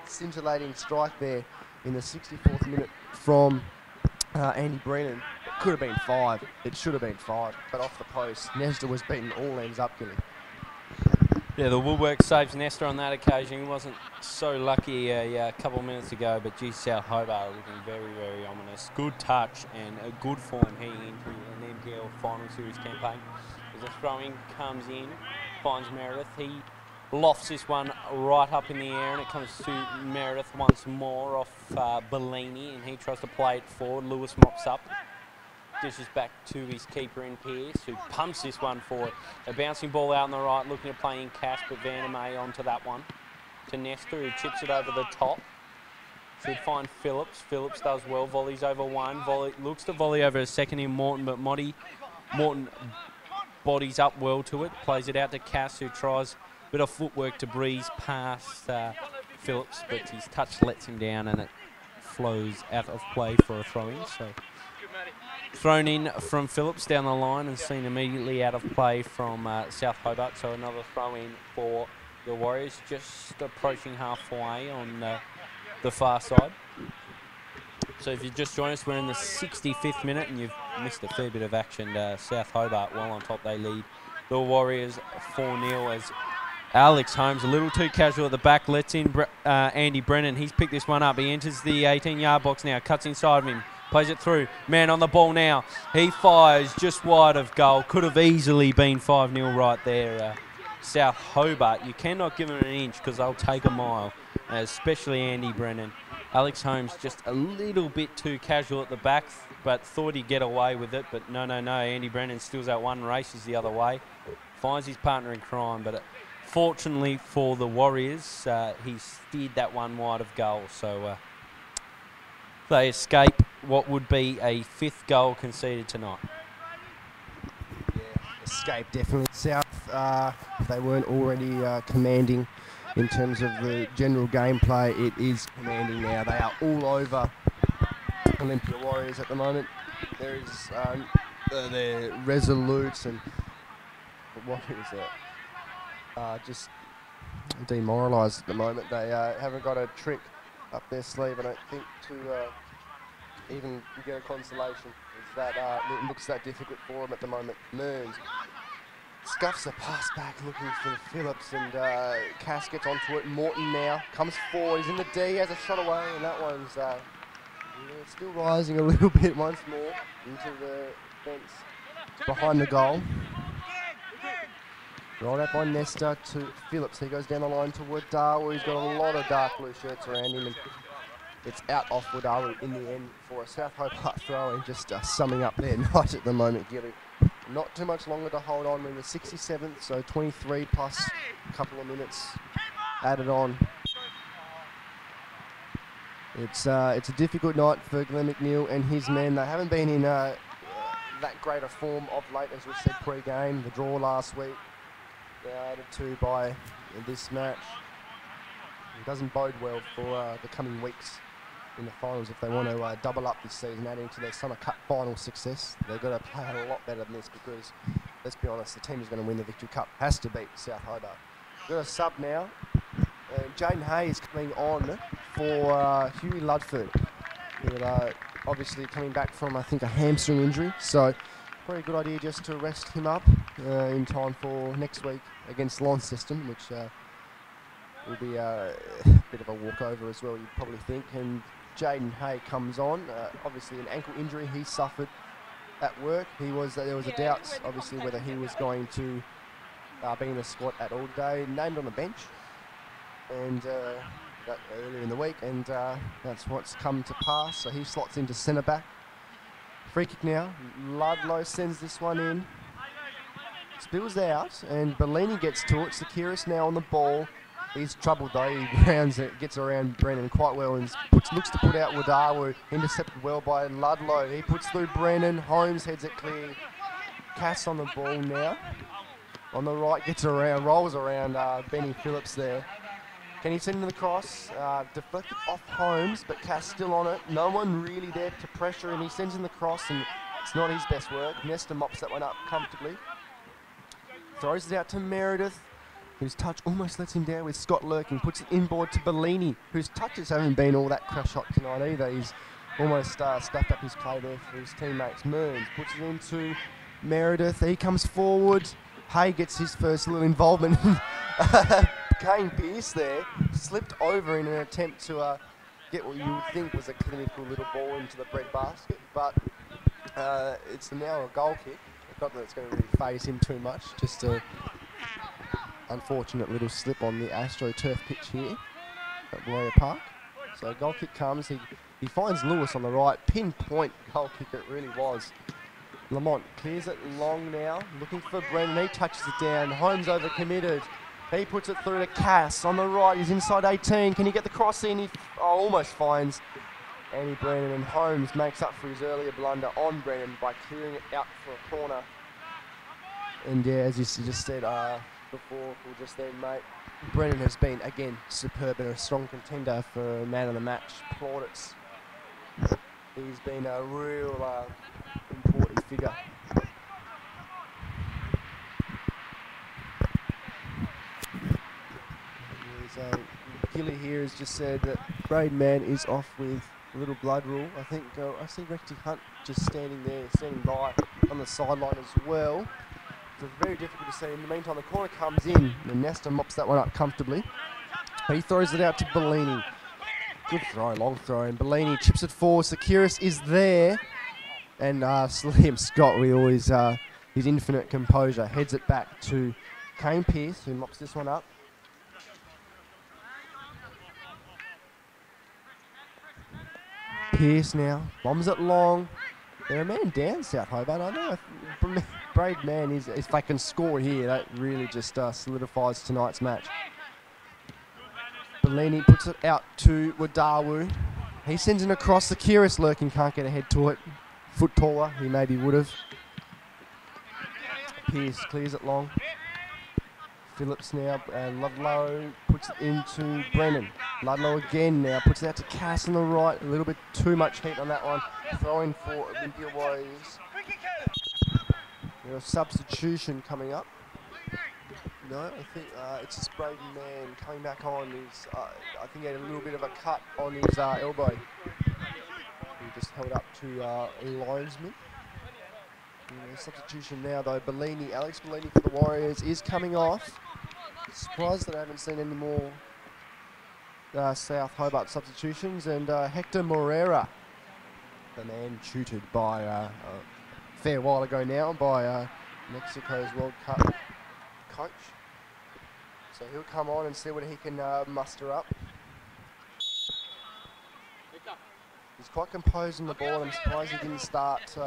Speaker 4: scintillating strike there in the 64th minute from Andy Brennan. It could have been 5. It should have been 5, but off the post. Nesta was beaten all ends up, Gilly.
Speaker 1: Yeah, the woodwork saves Nesta on that occasion. He wasn't so lucky a couple of minutes ago, but geez, South Hobart looking very, very ominous. Good touch and a good form heading into an NPL final series campaign. As a throw-in comes in, finds Meredith. He lofts this one right up in the air, and it comes to Meredith once more off Bellini, and he tries to play it forward. Lewis mops up. Dishes back to his keeper in Pearce, who pumps this one forward. A bouncing ball out on the right, looking at playing Cash, but Vander May onto that one. To Nesta, who chips it over the top. Should find Phillips. Phillips does well, volleys over one. Looks to volley over a second in Morton, but Morton bodies up well to it. Plays it out to Cass, who tries a bit of footwork to breeze past Phillips, but his touch lets him down, and it flows out of play for a throw-in. So thrown in from Phillips down the line and seen immediately out of play from South Hobart. So another throw-in for the Warriors, just approaching halfway on the far side. So if you just joined us, we're in the 65th minute and you've missed a fair bit of action. South Hobart well on top. They lead the Warriors 4-0 as Alex Holmes, a little too casual at the back, lets in Andy Brennan. He's picked this one up. He enters the 18-yard box now, cuts inside of him. Plays it through. Man on the ball now. He fires just wide of goal. Could have easily been 5-0 right there. South Hobart, you cannot give them an inch because they'll take a mile, especially Andy Brennan. Alex Holmes just a little bit too casual at the back, but thought he'd get away with it. But no. Andy Brennan steals that one, races the other way. Finds his partner in crime, but fortunately for the Warriors, he steered that one wide of goal. So they escape what would be a 5th goal conceded tonight.
Speaker 4: Yeah, escape definitely. South, if they weren't already commanding in terms of the general gameplay, it is commanding now. They are all over Olympia Warriors at the moment. There is they're resolute and what is it? Just demoralised at the moment. They haven't got a trick up their sleeve, I don't think, to even get a consolation. It's that it looks that difficult for them at the moment. Mearns scuffs the pass back, looking for Phillips, and Cass gets onto it. Morton now comes forward. He's in the D, has a shot away, and that one's still rising a little bit once more into the fence behind the goal. Rolled out by Nesta to Phillips. He goes down the line to Wadawa. He's got a lot of dark blue shirts around him, and it's out off Wadawa in the end for a South Hobart throw, and just summing up their night at the moment, Gilly. Not too much longer to hold on. We're in the 67th, so 23 plus a couple of minutes added on. It's a difficult night for Glenn McNeil and his men. They haven't been in that great a form of late, as we said pre-game. The draw last week, they added to by this match. It doesn't bode well for the coming weeks in the finals if they want to double up this season, adding to their Summer Cup final success. They've got to play a lot better than this because, let's be honest, the team who's going to win the Victory Cup has to beat South Hobart. Got a sub now. Jaden Hay is coming on for Hughie Ludford. He'll, obviously coming back from, I think, a hamstring injury. So, probably a good idea just to rest him up in time for next week against Launceston, which will be a bit of a walkover as well, you'd probably think. And Jaden Hay comes on. Obviously, an ankle injury he suffered at work. There was a doubt, obviously, whether he was going to be in the squad at all today. Named on the bench, and that earlier in the week, and that's what's come to pass. So he slots into centre back. Free kick now. Ludlow sends this one in. Spills out, and Bellini gets to it. Sekiris now on the ball. He's troubled though. He rounds it, gets around Brennan quite well, and looks to put out Wadawu. Intercepted well by Ludlow. He puts through Brennan. Holmes heads it clear. Cass on the ball now. On the right, gets around, rolls around Benny Phillips there. Can he send in the cross? Deflected off Holmes, but Cass still on it. No one really there to pressure him. He sends in the cross, and it's not his best work. Nesta mops that one up comfortably. Throws it out to Meredith, whose touch almost lets him down with Scott lurking. Puts it inboard to Bellini, whose touches haven't been all that crash hot tonight either. He's almost stuffed up his play there for his teammates. Mearns puts it into Meredith. He comes forward. Hay gets his first little involvement. Kane Pearce there slipped over in an attempt to get what you would think was a clinical little ball into the bread basket, but it's now a goal kick. Not that it's going to really phase him too much, just a unfortunate little slip on the AstroTurf pitch here at Warrior Park. So goal kick comes, he finds Lewis on the right, pinpoint goal kick it really was. Lamont clears it long now, looking for Brennan, he touches it down, Holmes overcommitted. He puts it through to Cass on the right, he's inside 18, can he get the cross in? He almost finds Andy Brennan, and Holmes makes up for his earlier blunder on Brennan by clearing it out for a corner. And yeah, as you just said before, or just then, mate, Brennan has been, again, superb and a strong contender for man of the match plaudits. He's been a real important figure. Gilly here has just said that Braidman is off with a little blood rule. I think I see Recty Hunt just standing by on the sideline as well. It's very difficult to see. In the meantime, the corner comes in, and Nesta mops that one up comfortably. He throws it out to Bellini. Good throw, long throw, and Bellini chips it forward. Sekiris is there, and Liam Scott, with all his infinite composure, heads it back to Kane Pearce, who mops this one up. Pearce now, bombs it long. They're a man down, South Hobart. I know Braidman is, if they can score here, that really just solidifies tonight's match. Bellini puts it out to Wadawu. He sends it across. Sekiris lurking, can't get ahead to it. Foot taller, he maybe would have. Pearce clears it long. Phillips now, Ludlow puts it into Brennan. Ludlow again now, puts it out to Cass on the right. A little bit too much heat on that one. Throwing for Olympia Warriors. There's a substitution coming up. No, I think it's just Braden Mann coming back on. I think he had a little bit of a cut on his elbow. He just held up to linesman. Substitution now though. Alex Bellini for the Warriors is coming off. Surprised that I haven't seen any more South Hobart substitutions. And Hector Morera, the man tutored by a fair while ago now by Mexico's World Cup coach. So he'll come on and see what he can muster up. He's quite composed on the ball. I'm surprised he didn't start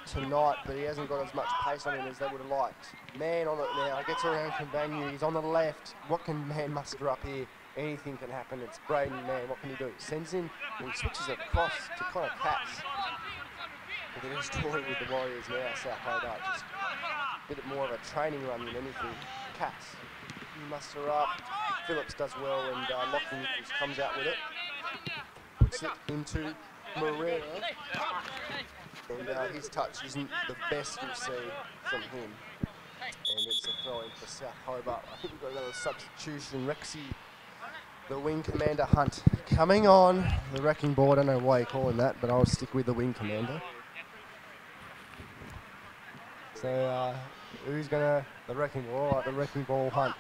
Speaker 4: tonight, but he hasn't got as much pace on him as they would have liked. Man on it now, gets around Kambanyu, he's on the left. What can Man muster up here? Anything can happen. It's Braden Man, what can he do? Sends him, and he switches it across to kind of Cass. But they're just toying with the Warriors now, South Hobart. Just a bit more of a training run than anything. Cass, you muster up. Phillips does well, and Lachlan comes out with it. Puts it into Morera. And his touch isn't the best you'll see from him. And it's a throw-in for South Hobart. I think we've got another substitution. Rexy, the wing commander Hunt, coming on. The wrecking ball, I don't know why you call him that, but I'll stick with the wing commander. So who's gonna, the wrecking ball, the wrecking ball Hunt.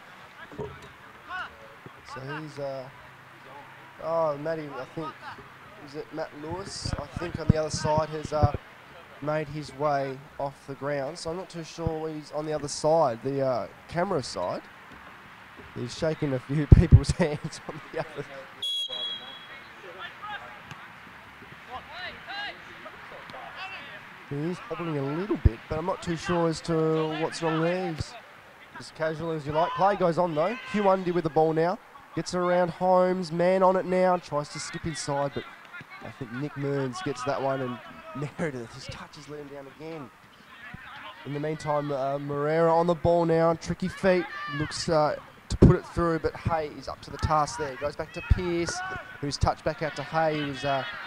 Speaker 4: So he's, Matty, I think, is it Matt Lewis? I think on the other side has made his way off the ground. So I'm not too sure he's on the other side, the camera side. He's shaking a few people's hands on the other. He's hobbling a little bit, but I'm not too sure as to what's wrong there. He's as casual as you like. Play goes on though. Hugh Undy with the ball now. Gets it around Holmes. Man on it now. Tries to skip inside, but I think Nick Mearns gets that one, and Meredith, his touches let him down again. In the meantime, Morera on the ball now. Tricky feet. Looks to put it through, but Hay is up to the task there. Goes back to Pearce, who's touched back out to Hay. He was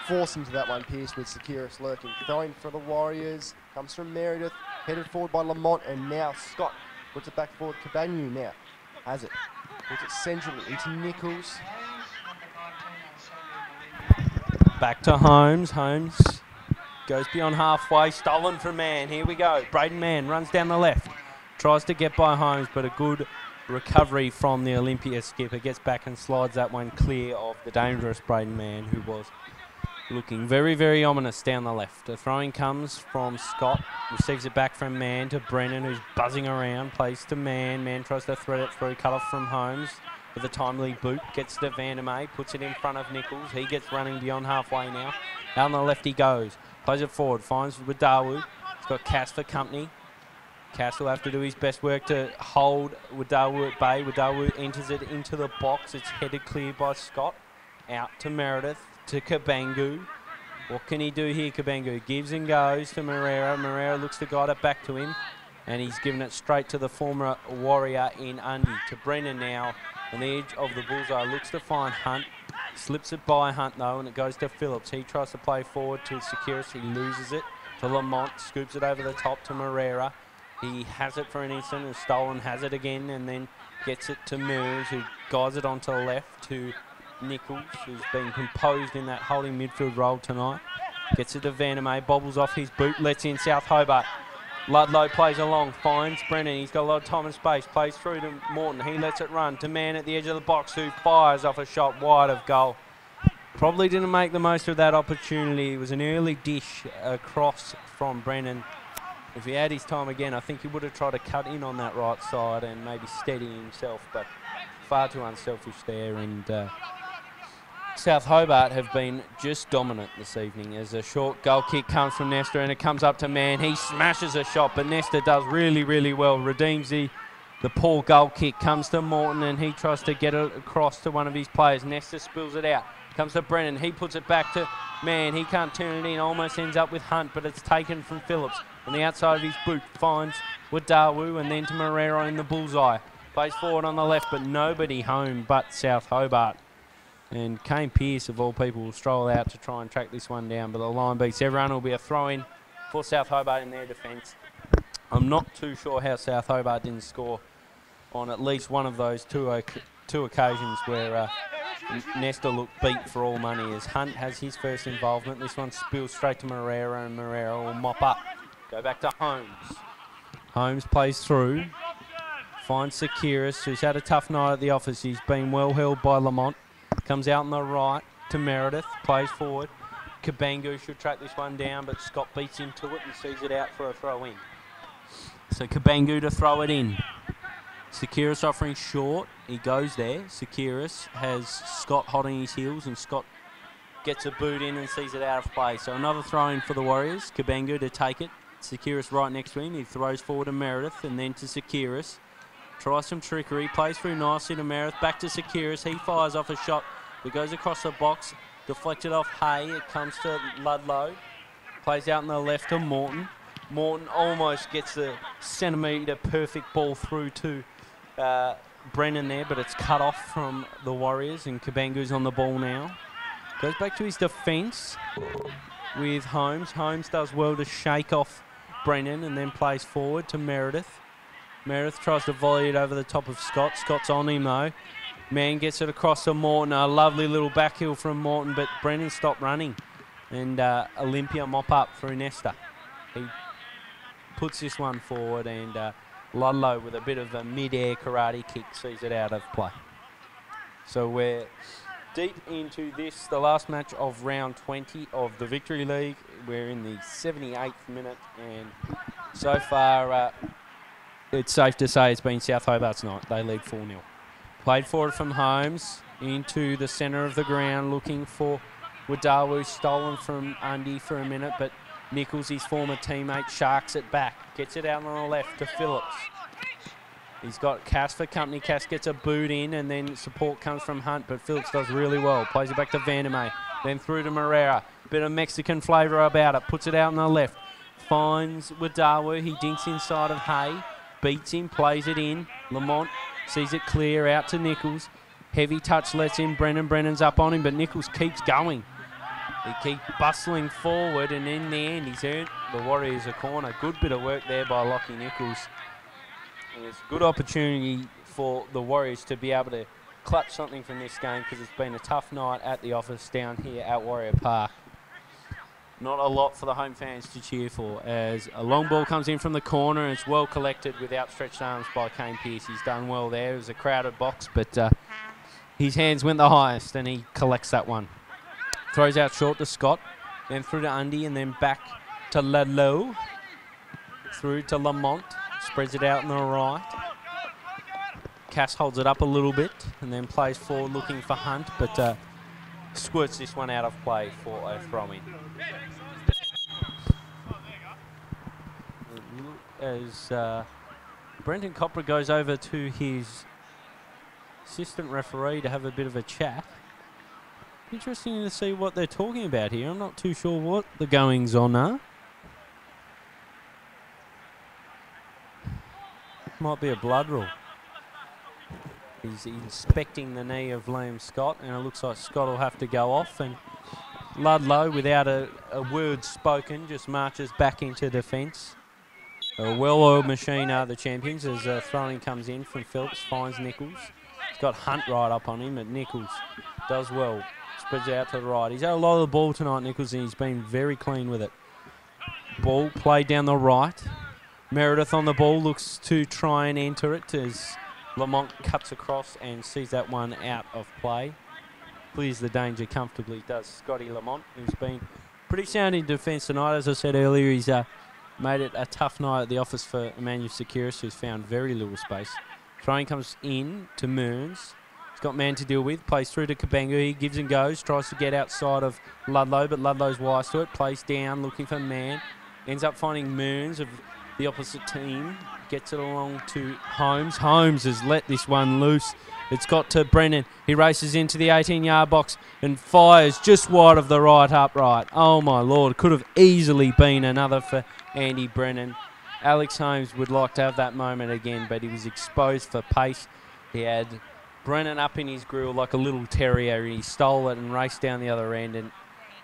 Speaker 4: forced into that one, Pearce, with Sekiris lurking. Throwing for the Warriors. Comes from Meredith. Headed forward by Lamont, and now Scott puts it back forward. Cabanyu now has it. Puts it centrally into Nichols.
Speaker 1: Back to Holmes. Holmes goes beyond halfway. Stolen from Man. Here we go. Braden Mann runs down the left. Tries to get by Holmes, but a good recovery from the Olympia skipper. Gets back and slides that one clear of the dangerous Braden Mann, who was looking very, very ominous down the left. The throwing comes from Scott. Receives it back from Mann to Brennan, who's buzzing around. Plays to Mann. Mann tries to thread it through. Cut off from Holmes with a timely boot. Gets to Vandermeer. Puts it in front of Nichols. He gets running beyond halfway now. Out on the left he goes. Plays it forward. Finds Wadawu. He's got Cass for company. Cass will have to do his best work to hold Wadawu at bay. Wadawu enters it into the box. It's headed clear by Scott. Out to Meredith. To Cabangu. What can he do here, Cabangu? Gives and goes to Morera. Morera looks to guide it back to him. And he's given it straight to the former Warrior in Undy. To Brennan now. On the edge of the bullseye. Looks to find Hunt. Slips it by Hunt though, and it goes to Phillips. He tries to play forward to Sekiris. He loses it to Lamont. Scoops it over the top to Morera. He has it for an instant and Stolen has it again, and then gets it to Mears, who guides it onto the left to Nichols, who's been composed in that holding midfield role tonight. Gets it to Vandermeer, bobbles off his boot, lets in South Hobart. Ludlow plays along, finds Brennan. He's got a lot of time and space. Plays through to Morton. He lets it run to Man at the edge of the box, who fires off a shot wide of goal. Probably didn't make the most of that opportunity. It was an early dish across from Brennan. If he had his time again, I think he would have tried to cut in on that right side and maybe steady himself, but far too unselfish there. And South Hobart have been just dominant this evening as a short goal kick comes from Nestor, and it comes up to Man. He smashes a shot, but Nestor does really, really well. Redeems the poor goal kick. Comes to Morton, and he tries to get it across to one of his players. Nestor spills it out. Comes to Brennan. He puts it back to Man. He can't turn it in. Almost ends up with Hunt, but it's taken from Phillips. On the outside of his boot, finds Wadawu, and then to Morera in the bullseye. Plays forward on the left, but nobody home but South Hobart. And Kane Pearce, of all people, will stroll out to try and track this one down, but the line beats everyone. Will be a throw-in for South Hobart in their defence. I'm not too sure how South Hobart didn't score on at least one of those two occasions where Nesta looked beat for all money, as Hunt has his first involvement. This one spills straight to Moreira, and Moreira will mop up. Go back to Holmes. Holmes plays through. Finds Sakiris, who's had a tough night at the office. He's been well held by Lamont. Comes out on the right to Meredith. Plays forward. Kabangu should track this one down, but Scott beats him to it and sees it out for a throw-in. So Kabangu to throw it in. Sakiris offering short. He goes there. Sakiris has Scott hot on his heels, and Scott gets a boot in and sees it out of play. So another throw-in for the Warriors. Kabangu to take it. Sakiris right next to him. He throws forward to Meredith and then to Sakiris. Tries some trickery. Plays through nicely to Meredith. Back to Sakiris. He fires off a shot that goes across the box. Deflected off Hay. It comes to Ludlow. Plays out on the left to Morton. Morton almost gets the centimetre perfect ball through to Brennan there, but it's cut off from the Warriors, and Kabangu's on the ball now. Goes back to his defence with Holmes. Holmes does well to shake off Brennan and then plays forward to Meredith. Meredith tries to volley it over the top of Scott. Scott's on him though. Man gets it across to Morton. A lovely little back heel from Morton, but Brennan stopped running. And Olympia mop up through Nesta. He puts this one forward, and Ludlow with a bit of a mid-air karate kick sees it out of play. So we're deep into this, the last match of round 20 of the Victory League. We're in the 78th minute, and so far it's safe to say it's been South Hobart's night. They lead 4-0. Played forward from Holmes into the centre of the ground, looking for Wadawu, stolen from Undy for a minute, but Nichols, his former teammate, sharks it back. Gets it out on the left to Phillips. He's got Cass for company. Cass gets a boot in, and then support comes from Hunt, but Phillips does really well. Plays it back to Vandermeer, then through to Moreira. Bit of Mexican flavour about it. Puts it out on the left. Finds Wadawu. He dinks inside of Hay. Beats him, plays it in. Lamont sees it clear out to Nichols. Heavy touch lets in Brennan. Brennan's up on him, but Nichols keeps going. He keeps bustling forward, and in the end, he's earned the Warriors a corner. Good bit of work there by Lockie Nichols. And it's a good opportunity for the Warriors to be able to clutch something from this game, because it's been a tough night at the office down here at Warrior Park. Not a lot for the home fans to cheer for, as a long ball comes in from the corner, and it's well collected with outstretched arms by Kane Pearce. He's done well there. It was a crowded box, but his hands went the highest, and he collects that one. Throws out short to Scott, then through to Undy, and then back to Ludlow. Through to Lamont, spreads it out on the right. Cass holds it up a little bit, and then plays forward looking for Hunt, but squirts this one out of play for a throw-in. As Brenton Copra goes over to his assistant referee to have a bit of a chat. Interesting to see what they're talking about here. I'm not too sure what the goings on are. Might be a blood rule. He's inspecting the knee of Liam Scott, and it looks like Scott will have to go off, and Ludlow, without a word spoken, just marches back into defence. A well-oiled machine are the champions, as throwing comes in from Phillips, finds Nichols. He's got Hunt right up on him, but Nichols does well. Spreads it out to the right. He's had a lot of the ball tonight, Nichols, and he's been very clean with it. Ball played down the right. Meredith on the ball, looks to try and enter it as Lamont cuts across and sees that one out of play. Clears the danger comfortably, does Scotty Lamont, who's been pretty sound in defence tonight. As I said earlier, he's made it a tough night at the office for Emmanuel Sakiris, who's found very little space. Throwing comes in to Mearns. He's got man to deal with. Plays through to Kabangu. He gives and goes. Tries to get outside of Ludlow, but Ludlow's wise to it. Plays down, looking for man. Ends up finding Mearns of the opposite team. Gets it along to Holmes. Holmes has let this one loose. It's got to Brennan. He races into the 18-yard box and fires just wide of the right upright. Oh, my Lord. Could have easily been another for Andy Brennan. Alex Holmes would like to have that moment again, but he was exposed for pace. He had Brennan up in his grill like a little terrier. He stole it and raced down the other end and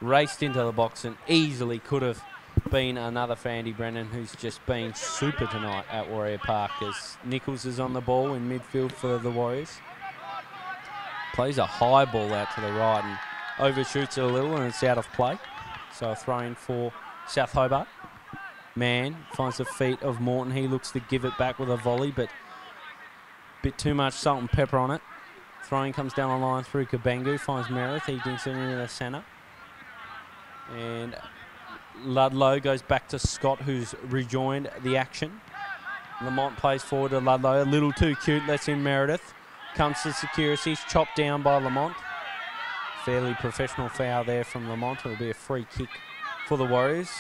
Speaker 1: raced into the box and easily could have been another for Andy Brennan, who's just been super tonight at Warrior Park, as Nichols is on the ball in midfield for the Warriors. Plays a high ball out to the right and overshoots it a little, and it's out of play. So a throw-in for South Hobart. Mann finds the feet of Morton. He looks to give it back with a volley, but a bit too much salt and pepper on it. Throwing comes down the line through Kabangu, finds Meredith. He dinks it into the centre. And Ludlow goes back to Scott, who's rejoined the action. Lamont plays forward to Ludlow. A little too cute, lets in Meredith. Comes to Security. He's chopped down by Lamont. Fairly professional foul there from Lamont. It'll be a free kick for the Warriors.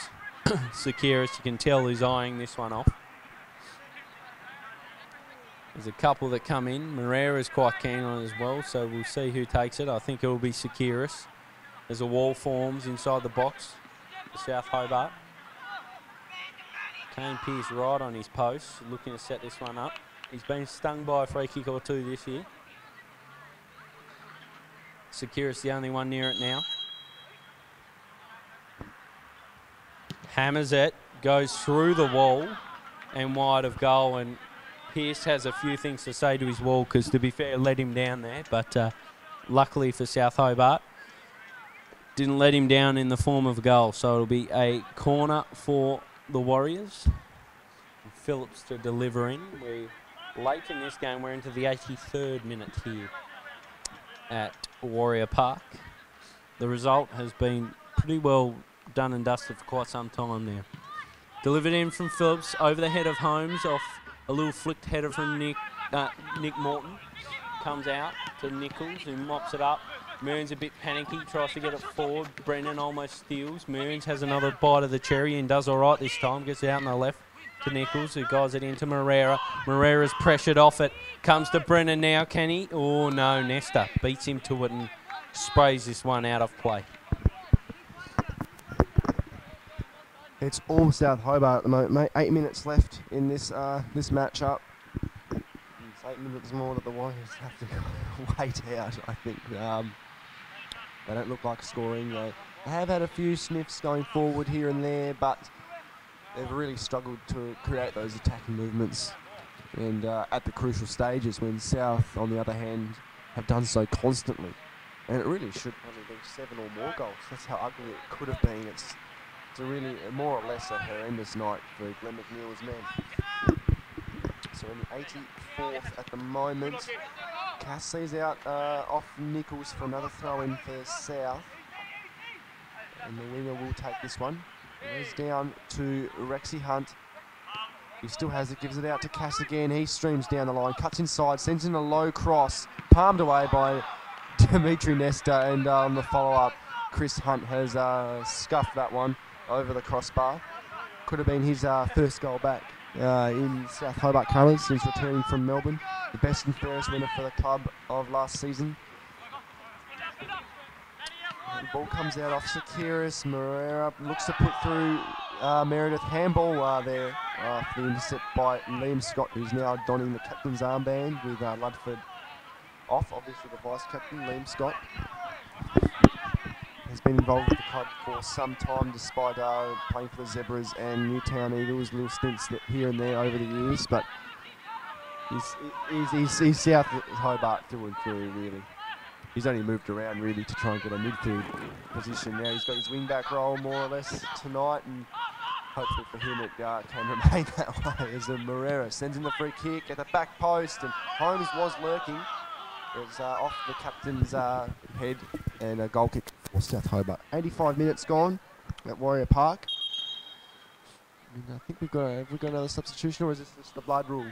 Speaker 1: Sekiris, you can tell, is eyeing this one off. There's a couple that come in. Moreira's quite keen on it as well, so we'll see who takes it. I think it will be Sekiris. There's a wall forms inside the box for South Hobart. Kane Pearce right on his post, looking to set this one up. He's been stung by a free kick or two this year. Sekiris the only one near it now. Hammers it, goes through the wall and wide of goal, and Pearce has a few things to say to his wall, because to be fair, let him down there, but luckily for South Hobart, didn't let him down in the form of a goal. So it'll be a corner for the Warriors. Phillips to deliver in. We're late in this game. We're into the 83rd minute here at Warrior Park. The result has been pretty well done and dusted for quite some time now. Delivered in from Phillips over the head of Holmes off a little flicked header from Nick Morton. Comes out to Nichols, who mops it up. Mearns a bit panicky, tries to get it forward. Brennan almost steals. Mearns has another bite of the cherry and does all right this time. Gets it out on the left to Nichols, who guides it into Moreira. Moreira's pressured off it. Comes to Brennan now, can he? Oh no, Nesta beats him to it and sprays this one out of play.
Speaker 4: It's all South Hobart at the moment, mate. 8 minutes left in this this matchup. It's 8 minutes more that the Warriors have to wait out, I think. They don't look like scoring. They have had a few sniffs going forward here and there, but they've really struggled to create those attacking movements. And at the crucial stages, when South, on the other hand, have done so constantly. And it really should probably be 7 or more goals. That's how ugly it could have been. It's a really, more or less, a horrendous night for Glenn McNeil's men. So in the 84th at the moment. Cassidy's out off Nichols for another throw-in for South. And the winger will take this one. Goes down to Rexy Hunt. He still has it, gives it out to Cass again. He streams down the line, cuts inside, sends in a low cross, palmed away by Dimitri Nesta, and on the follow-up, Chris Hunt has scuffed that one over the crossbar. Could have been his first goal back in South Hobart colours since returning from Melbourne. The best and fairest winner for the club of last season. The ball comes out off Sekiris. Moreira looks to put through Meredith. Handball there for the intercept by Liam Scott, who's now donning the captain's armband with Ludford off. Obviously the vice-captain, Liam Scott, has been involved with the club for some time, despite playing for the Zebras and Newtown Eagles, little stints here and there over the years. But he's South Hobart through and through, really. He's only moved around really to try and get a midfield position. Now he's got his wing-back role more or less tonight, and hopefully for him it can remain that way, as Moreira sends in the free kick at the back post, and Holmes was lurking. It's off the captain's head, and a goal kick for South Hobart. 85 minutes gone at Warrior Park. And I think have we got another substitution, or is this just the blood rule?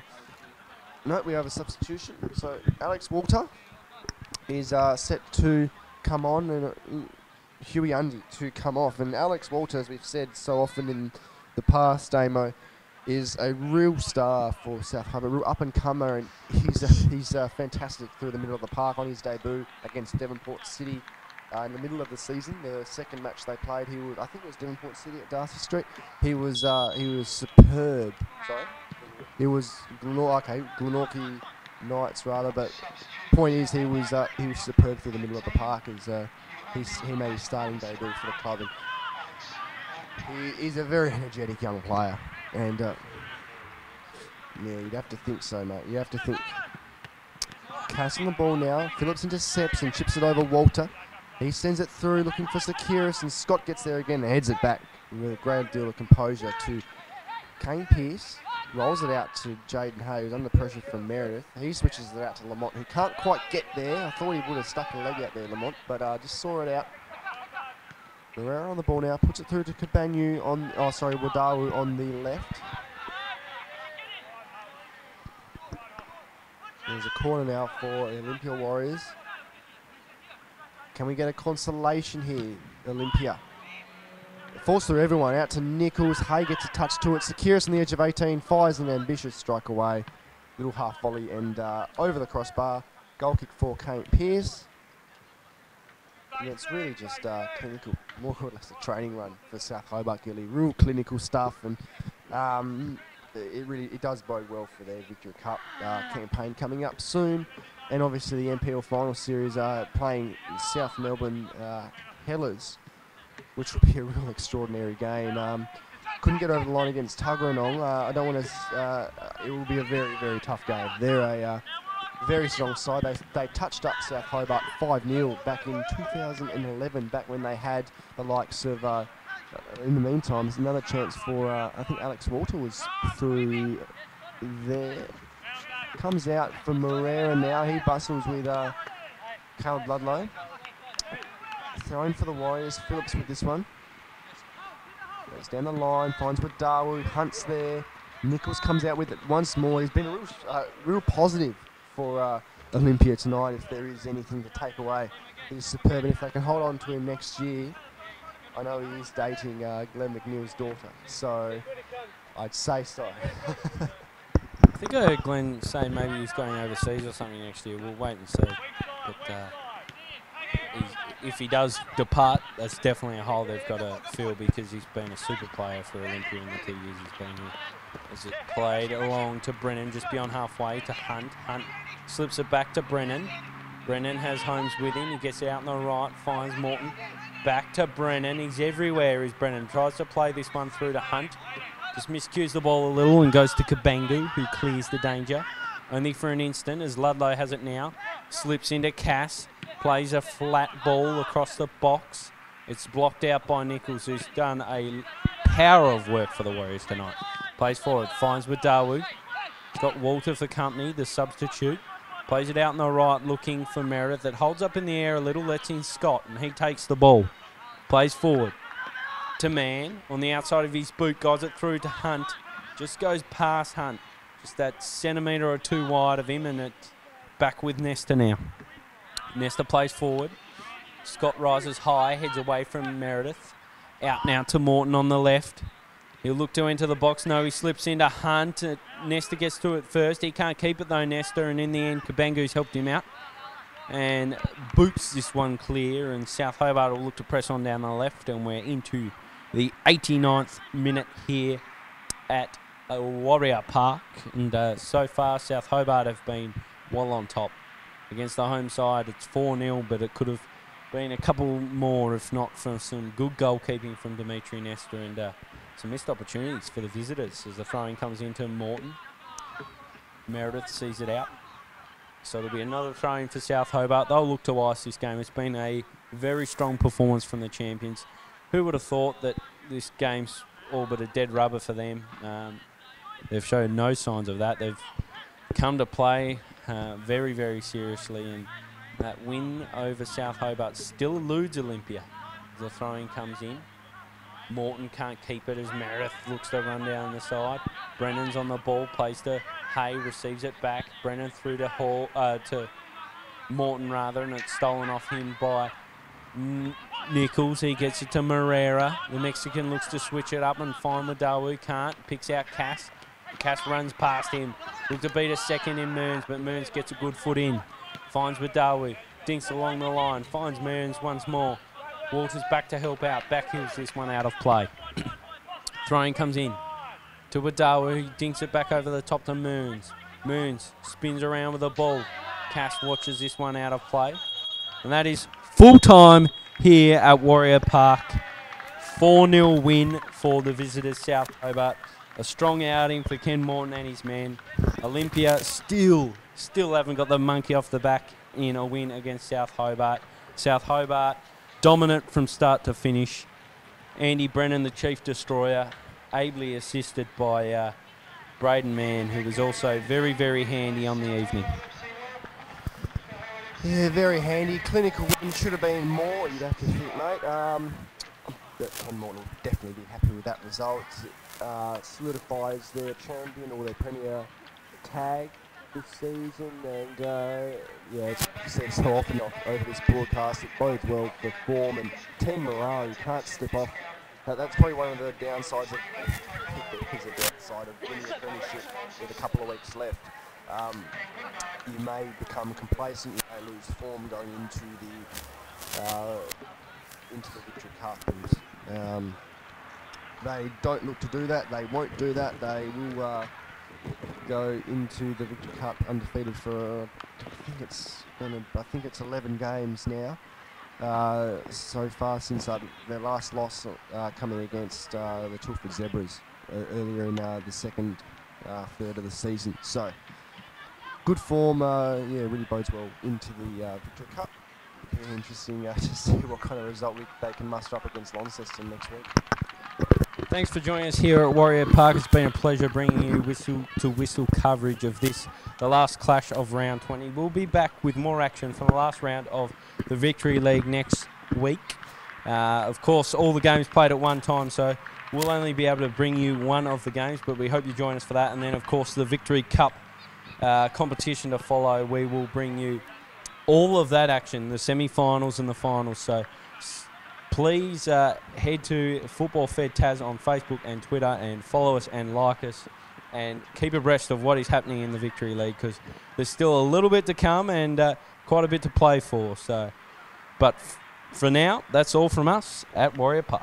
Speaker 4: No, we have a substitution. So Alex Walter is set to come on, and Huey Undy to come off. And Alex Walter, as we've said so often in the past, Damo, is a real star for South Hobart, a real up-and-comer, and he's fantastic through the middle of the park on his debut against Devonport City in the middle of the season. The second match they played, I think it was Devonport City at Darcy Street. He was superb. Sorry? It was Glenorchy Knights rather, but point is he was superb through the middle of the park as he made his starting debut for the club. And he is a very energetic young player, and yeah, you'd have to think so, mate. You have to think. Cass on the ball now. Phillips intercepts and chips it over Walter. He sends it through looking for Sekiris, and Scott gets there again and heads it back with a great deal of composure to Kane Pearce. Rolls it out to Jaden Hay, who's under pressure from Meredith. He switches it out to Lamont, who can't quite get there. I thought he would have stuck a leg out there, Lamont, but just saw it out. Herrera on the ball now, puts it through to Wadawu on the left. There's a corner now for the Olympia Warriors. Can we get a consolation here, Olympia? It falls through everyone, out to Nichols. Hay gets a touch to it. Sekiris on the edge of 18, fires an ambitious strike away. Little half volley and over the crossbar. Goal kick for Kane Pearce. And it's really just clinical, more or less a training run for South Hobart Gilly. Real clinical stuff, and it does bode well for their Victory Cup campaign coming up soon. And obviously the NPL final series playing South Melbourne Hellers, which will be a real extraordinary game. Couldn't get over the line against Tuggeranong. I don't want to. It will be a very, very tough game. They're a very strong side. They touched up South Hobart 5-0 back in 2011, back when they had the likes of. In the meantime, there's another chance for. I think Alex Walter was through there. Comes out for Moreira now. He bustles with Caleb Ludlow. Thrown for the Warriors. Phillips with this one. Goes down the line, finds Wadawu, hunts there. Nichols comes out with it once more. He's been a real positive for Olympia tonight, if there is anything to take away. He's superb, and if they can hold on to him next year, I know he is dating Glenn McNeil's daughter, so I'd say so.
Speaker 1: I think I heard Glenn say maybe he's going overseas or something next year. We'll wait and see. But if he does depart, that's definitely a hole they've got to fill, because he's been a super player for Olympia in the 2 years he's been here. As it played along to Brennan, just beyond halfway to Hunt. Hunt slips it back to Brennan. Brennan has Holmes with him. He gets out on the right, finds Morton. Back to Brennan. He's everywhere, is Brennan. Tries to play this one through to Hunt. Just miscues the ball a little and goes to Kabangu, who clears the danger. Only for an instant, as Ludlow has it now. Slips into Cass. Plays a flat ball across the box. It's blocked out by Nichols, who's done a power of work for the Warriors tonight. Plays forward, finds Wadawu. He's got Walter for company, the substitute. Plays it out on the right, looking for Meredith. That holds up in the air a little, lets in Scott, and he takes the ball. Plays forward to Mann. On the outside of his boot, guides it through to Hunt. Just goes past Hunt. Just that centimetre or two wide of him, and it's back with Nesta now. Nesta plays forward. Scott rises high, heads away from Meredith. Out now to Morton on the left. He'll look to enter the box. No, he slips into Hunt. Nesta gets to it first. He can't keep it though, Nesta, and in the end, Kabangu's helped him out. And boots this one clear, and South Hobart will look to press on down the left, and we're into the 89th minute here at Warrior Park. And so far, South Hobart have been well on top. Against the home side, it's 4-0, but it could have been a couple more if not for some good goalkeeping from Dimitri Nesta and some missed opportunities for the visitors as the throwing comes into Morton. Meredith sees it out. So it'll be another throw-in for South Hobart. They'll look to ice this game. It's been a very strong performance from the champions. Who would have thought that this game's all but a dead rubber for them? They've shown no signs of that. They've come to play very, very seriously, and that win over South Hobart still eludes Olympia. The throwing comes in. Morton can't keep it as Meredith looks to run down the side. Brennan's on the ball, plays to Hay, receives it back. Brennan through to to Morton rather, and it's stolen off him by Nichols. He gets it to Moreira. The Mexican looks to switch it up and find Wadawu. Can't. Picks out Cass. Cass runs past him. Looks to beat a second in Mearns, but Mearns gets a good foot in. Finds Wadawu. dinks along the line, finds Mearns once more. Walters back to help out, back heels this one out of play. Throwing comes in to Wadawa, who dinks it back over the top to Mearns. Mearns spins around with the ball. Cass watches this one out of play. And that is full time here at Warrior Park. 4-0 win for the visitors, South Hobart. A strong outing for Ken Morton and his men. Olympia still haven't got the monkey off the back in a win against South Hobart. South Hobart dominant from start to finish. Andy Brennan, the Chief Destroyer, ably assisted by Braden Mann, who was also very, very handy on the evening.
Speaker 4: Yeah, very handy. Clinical win, should have been more, you'd have to think, mate. Ken Morton will definitely be happy with that result. Solidifies their champion or their premier tag this season, and yeah, it's said so often over this broadcast, it bodes well for form and team morale. You can't slip off. That's probably one of the downsides of, winning a premiership with a couple of weeks left. You may become complacent, you may lose form going into the Victory Cup, and they don't look to do that. They won't do that. They will go into the Victory Cup undefeated for I think it's 11 games now so far since their last loss coming against the Tilford Zebras earlier in the second third of the season. So good form, yeah, really bodes well into the Victory Cup. Very interesting to see what kind of result they can muster up against Launceston next week.
Speaker 1: Thanks for joining us here at Warrior Park. It's been a pleasure bringing you whistle-to-whistle coverage of this, the last clash of round 20. We'll be back with more action from the last round of the Victory League next week. Of course, all the games played at one time, so we'll only be able to bring you one of the games, but we hope you join us for that. And then, of course, the Victory Cup competition to follow. We will bring you all of that action, the semi-finals and the finals. So please head to Football Fed Taz on Facebook and Twitter and follow us and like us and keep abreast of what is happening in the Victory League, because there's still a little bit to come and quite a bit to play for. So, but for now, that's all from us at Warrior Park.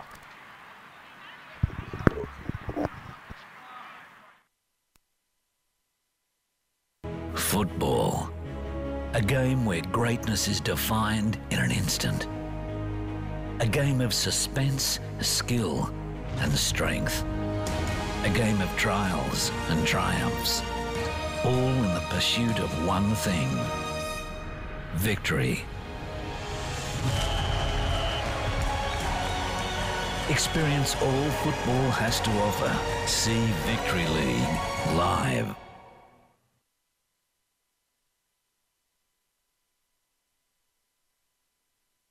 Speaker 3: Football. A game where greatness is defined in an instant. A game of suspense, skill, and strength. A game of trials and triumphs. All in the pursuit of one thing: victory. Experience all football has to offer. See Victory League live.